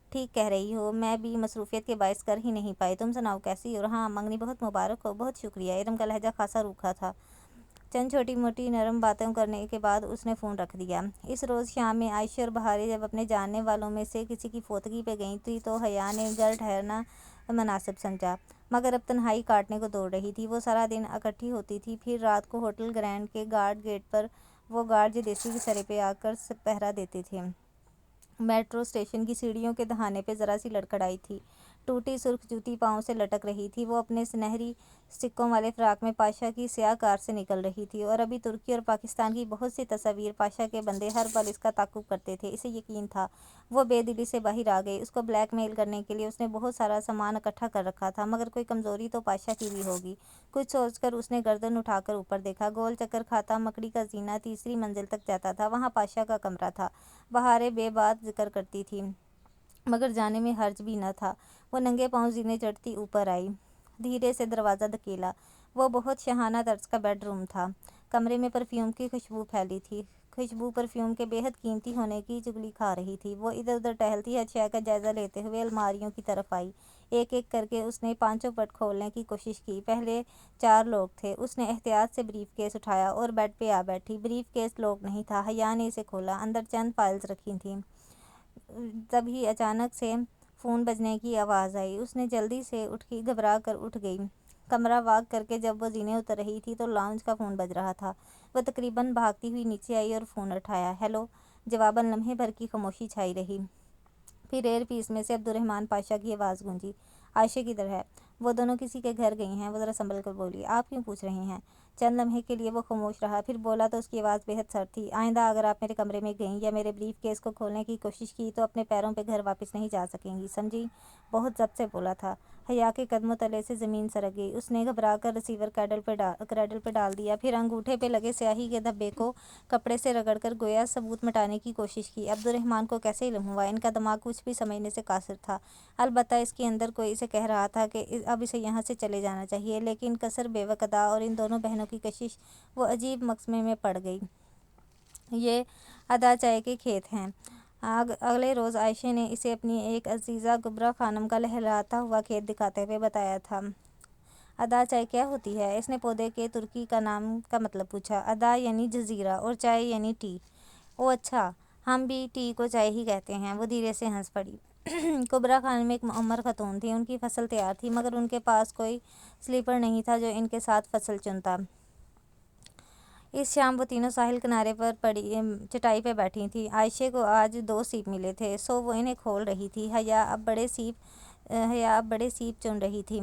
ٹھیک کہہ رہی ہو، میں بھی مصروفیت کے باعث کر ہی نہیں پائی۔ تم سناؤ کیسی ہو؟ ہاں منگنی بہت مبارک ہو۔ بہت شکریہ۔ ارم کا لہجہ خاصا روکھا تھا۔ چند چھوٹی موٹی نرم باتیں کرنے کے بعد اس نے فون رکھ دیا۔ اس روز شام میں عائشہ اور بہارے جب اپنے جاننے والوں میں سے کسی کی فوتگی پہ گئی تھی تو حیا نے گھر ٹھہرنا مناسب سمجھا، مگر اب تنہائی کاٹنے کو دوڑ رہی تھی۔ وہ سارا دن اکٹھی ہوتی تھی، پھر رات کو ہوٹل گرینڈ کے گارڈ گیٹ پر وہ گارڈ جو دیسی کے سرے پہ آ کر پہرا دیتے تھے۔ میٹرو اسٹیشن کی سیڑھیوں کے دہانے پہ ذرا سی لڑکھڑائی تھی۔ ٹوٹی سرخ جوتی پاؤں سے لٹک رہی تھی۔ وہ اپنے سنہری سکوں والے فراق میں پاشا کی سیاہ کار سے نکل رہی تھی اور ابھی ترکی اور پاکستان کی بہت سی تصاویر پاشا کے بندے ہر پل اس کا تعاقب کرتے تھے۔ اسے یقین تھا وہ بے دلی سے باہر آ گئی۔ اس کو بلیک میل کرنے کے لیے اس نے بہت سارا سامان اکٹھا کر رکھا تھا، مگر کوئی کمزوری تو پاشا کی بھی ہوگی۔ کچھ سوچ کر اس نے گردن اٹھا کر اوپر دیکھا۔ گول چکر کھاتا مکڑی کا زینہ تیسری منزل تک جاتا تھا۔ وہاں پاشا کا کمرہ تھا۔ بہاریں بے بات ذکر کرتی تھیں مگر جانے میں حرج بھی نہ تھا۔ وہ ننگے پاؤں زینے چڑھتی اوپر آئی، دھیرے سے دروازہ دھکیلا۔ وہ بہت شاہانہ طرز کا بیڈ روم تھا۔ کمرے میں پرفیوم کی خوشبو پھیلی تھی۔ خوشبو پرفیوم کے بے حد قیمتی ہونے کی چغلی کھا رہی تھی۔ وہ ادھر ادھر ٹہلتی اشیاء کا جائزہ لیتے ہوئے الماریوں کی طرف آئی۔ ایک ایک کر کے اس نے پانچوں پٹ کھولنے کی کوشش کی۔ پہلے 4 لوگ تھے۔ اس نے احتیاط سے بریف کیس اٹھایا اور بیڈ پہ آ بیٹھی۔ بریف کیس لوک نہیں تھا۔ حیا نے اسے کھولا۔ اندر چند فائلز رکھی تھیں۔ تبھی اچانک سے فون بجنے کی آواز آئی۔ اس نے جلدی سے اٹھی، گھبرا کر اٹھ گئی۔ کمرہ واک کر کے جب وہ زینے اتر رہی تھی تو لاؤنج کا فون بج رہا تھا۔ وہ تقریباً بھاگتی ہوئی نیچے آئی اور فون اٹھایا۔ ہیلو! جواباً لمحے بھر کی خاموشی چھائی رہی۔ پھر ایئر پیس میں سے عبدالرحمن پاشا کی آواز گونجی۔ عائشہ کدھر ہے؟ وہ دونوں کسی کے گھر گئی ہیں۔ وہ ذرا سنبھل کر بولی۔ آپ کیوں پوچھ رہی ہیں؟ چند لمحے کے لیے وہ خاموش رہا، پھر بولا تو اس کی آواز بے حد سرد تھی۔ آئندہ اگر آپ میرے کمرے میں گئیں یا میرے بریف کیس کو کھولنے کی کوشش کی تو اپنے پیروں پہ گھر واپس نہیں جا سکیں گی، سمجھی؟ بہت ضبط سے بولا تھا۔ حیا کے قدموں تلے سے زمین سرک گئی۔ اس نے گھبرا کر ریسیور کریڈل پہ ڈال دیا، پھر انگوٹھے پہ لگے سیاہی کے دھبے کو کپڑے سے رگڑ کر گویا ثبوت مٹانے کی کوشش کی۔ عبدالرحمن کو کیسے علم ہوا؟ ان کا دماغ کچھ بھی سمجھنے سے قاصر تھا۔ البتہ اس کے اندر کوئی اسے کہہ رہا تھا کہ اب اسے یہاں سے چلے جانا چاہیے، لیکن کثر بیوک ادا اور ان دونوں بہنوں کی کشش، وہ عجیب مقسمے میں پڑ گئی۔ یہ ادا چائے کے کھیت ہیں۔ اگلے روز عائشہ نے اسے اپنی ایک عزیزہ گبرہ خانم کا لہلہاتا ہوا کھیت دکھاتے ہوئے بتایا تھا۔ ادا چائے کیا ہوتی ہے؟ اس نے پودے کے ترکی کا نام کا مطلب پوچھا۔ ادا یعنی جزیرہ اور چائے یعنی ٹی۔ او اچھا، ہم بھی ٹی کو چائے ہی کہتے ہیں۔ وہ دھیرے سے ہنس پڑی۔ کبریٰ خانم ایک معمر خاتون تھیں۔ ان کی فصل تیار تھی مگر ان کے پاس کوئی سلیپر نہیں تھا جو ان کے ساتھ فصل چنتا۔ اس شام وہ تینوں ساحل کنارے پر چٹائی پہ بیٹھی تھیں۔ عائشہ کو آج 2 سیب ملے تھے، سو وہ انہیں کھول رہی تھی۔ حیا اب بڑے سیب چن رہی تھی۔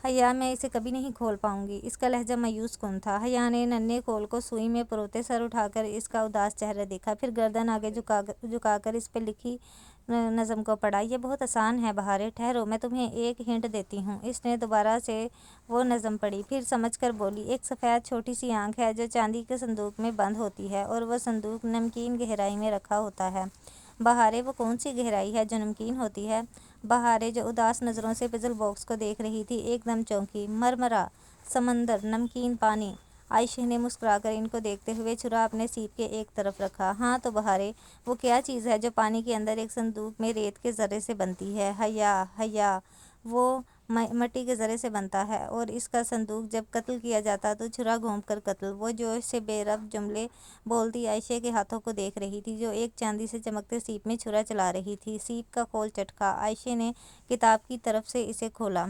حیا میں اسے کبھی نہیں کھول پاؤں گی۔ اس کا لہجہ مایوس کن تھا۔ حیا نے ننھے کھول کو سوئی میں پروتے سر اٹھا کر اس کا اداس چہرہ دیکھا، پھر گردن آگے جھکا کر اس پہ لکھی نظم کو پڑھا۔ یہ بہت آسان ہے بہاریں، ٹھہرو میں تمہیں ایک ہنٹ دیتی ہوں۔ اس نے دوبارہ سے وہ نظم پڑھی، پھر سمجھ کر بولی۔ ایک سفید چھوٹی سی آنکھ ہے جو چاندی کے صندوق میں بند ہوتی ہے اور وہ صندوق نمکین گہرائی میں رکھا ہوتا ہے۔ بہاریں، وہ کون سی گہرائی ہے جو نمکین ہوتی ہے؟ بہاریں، جو اداس نظروں سے پزل باکس کو دیکھ رہی تھی، ایک دم چونکی۔ مرمرا، سمندر، نمکین پانی۔ عائشہ نے مسکرا کر ان کو دیکھتے ہوئے چھرا اپنے سیب کے ایک طرف رکھا۔ ہاں تو بہاریں، وہ کیا چیز ہے جو پانی کے اندر ایک صندوق میں ریت کے ذرے سے بنتی ہے؟ حیا، وہ مٹی کے ذرے سے بنتا ہے اور اس کا صندوق جب قتل کیا جاتا تو چھرا گھونپ کر قتل۔ وہ جوش سے بے ربط جملے بولتی عائشہ کے ہاتھوں کو دیکھ رہی تھی جو ایک چاندی سے چمکتے سیب میں چھرا چلا رہی تھی۔ سیب کا کھول چٹکا۔ عائشہ نے کتاب کی طرف سے اسے کھولا۔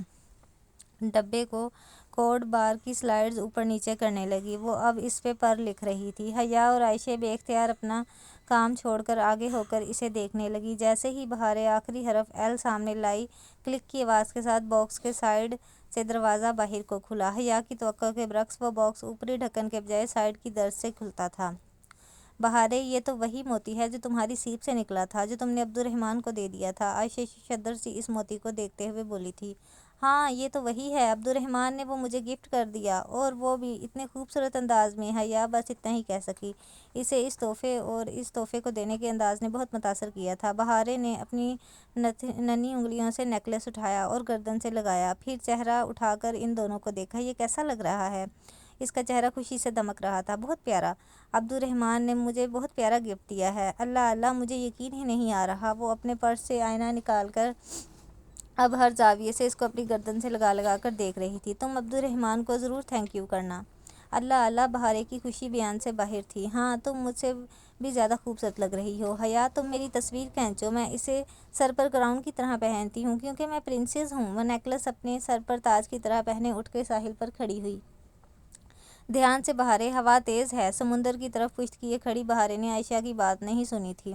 ڈبے کو کوڈ بار کی سلائیڈز اوپر نیچے کرنے لگی۔ وہ اب اس پہ پر لکھ رہی تھی۔ حیا اور عائشہ بے اختیار اپنا کام چھوڑ کر آگے ہو کر اسے دیکھنے لگی۔ جیسے ہی بہاریں آخری حرف ایل سامنے لائی، کلک کی آواز کے ساتھ باکس کے سائیڈ سے دروازہ باہر کو کھلا۔ حیا کی توقع کے برعکس وہ باکس اوپری ڈھکن کے بجائے سائیڈ کی درز سے کھلتا تھا۔ بہاریں، یہ تو وہی موتی ہے جو تمہاری سیپ سے نکلا تھا، جو تم نے عبدالرحمن کو دے دیا تھا۔ عائشہ شدر سی اس موتی کو دیکھتے ہوئے بولی تھی۔ ہاں، یہ تو وہی ہے، عبدالرحمن نے وہ مجھے گفٹ کر دیا، اور وہ بھی اتنے خوبصورت انداز میں۔ حیا بس اتنا ہی کہہ سکی۔ اسے اس تحفے کو دینے کے انداز نے بہت متاثر کیا تھا۔ بہاریں نے اپنی ننھی انگلیوں سے نیکلس اٹھایا اور گردن سے لگایا، پھر چہرہ اٹھا کر ان دونوں کو دیکھا۔ یہ کیسا لگ رہا ہے؟ اس کا چہرہ خوشی سے دمک رہا تھا۔ بہت پیارا، عبدالرحمن نے مجھے بہت پیارا گفٹ دیا ہے۔ اللہ، مجھے یقین ہی نہیں آ رہا۔ وہ اپنے پرس سے آئینہ نکال کر اب ہر زاویے سے اس کو اپنی گردن سے لگا کر دیکھ رہی تھی۔ تم عبدالرحمن کو ضرور تھینک یو کرنا۔ اللہ، بہاریں کی خوشی بیان سے باہر تھی۔ ہاں، تم مجھ سے بھی زیادہ خوبصورت لگ رہی ہو۔ حیا، تم میری تصویر کھینچو، میں اسے سر پر کراؤن کی طرح پہنتی ہوں کیونکہ میں پرنسس ہوں۔ وہ نیکلس اپنے سر پر تاج کی طرح پہنے اٹھ کے ساحل پر کھڑی ہوئی۔ دھیان سے بہاریں، ہوا تیز ہے۔ سمندر کی طرف پشت کیے کھڑی بہاریں نے عائشہ کی بات نہیں سنی تھی۔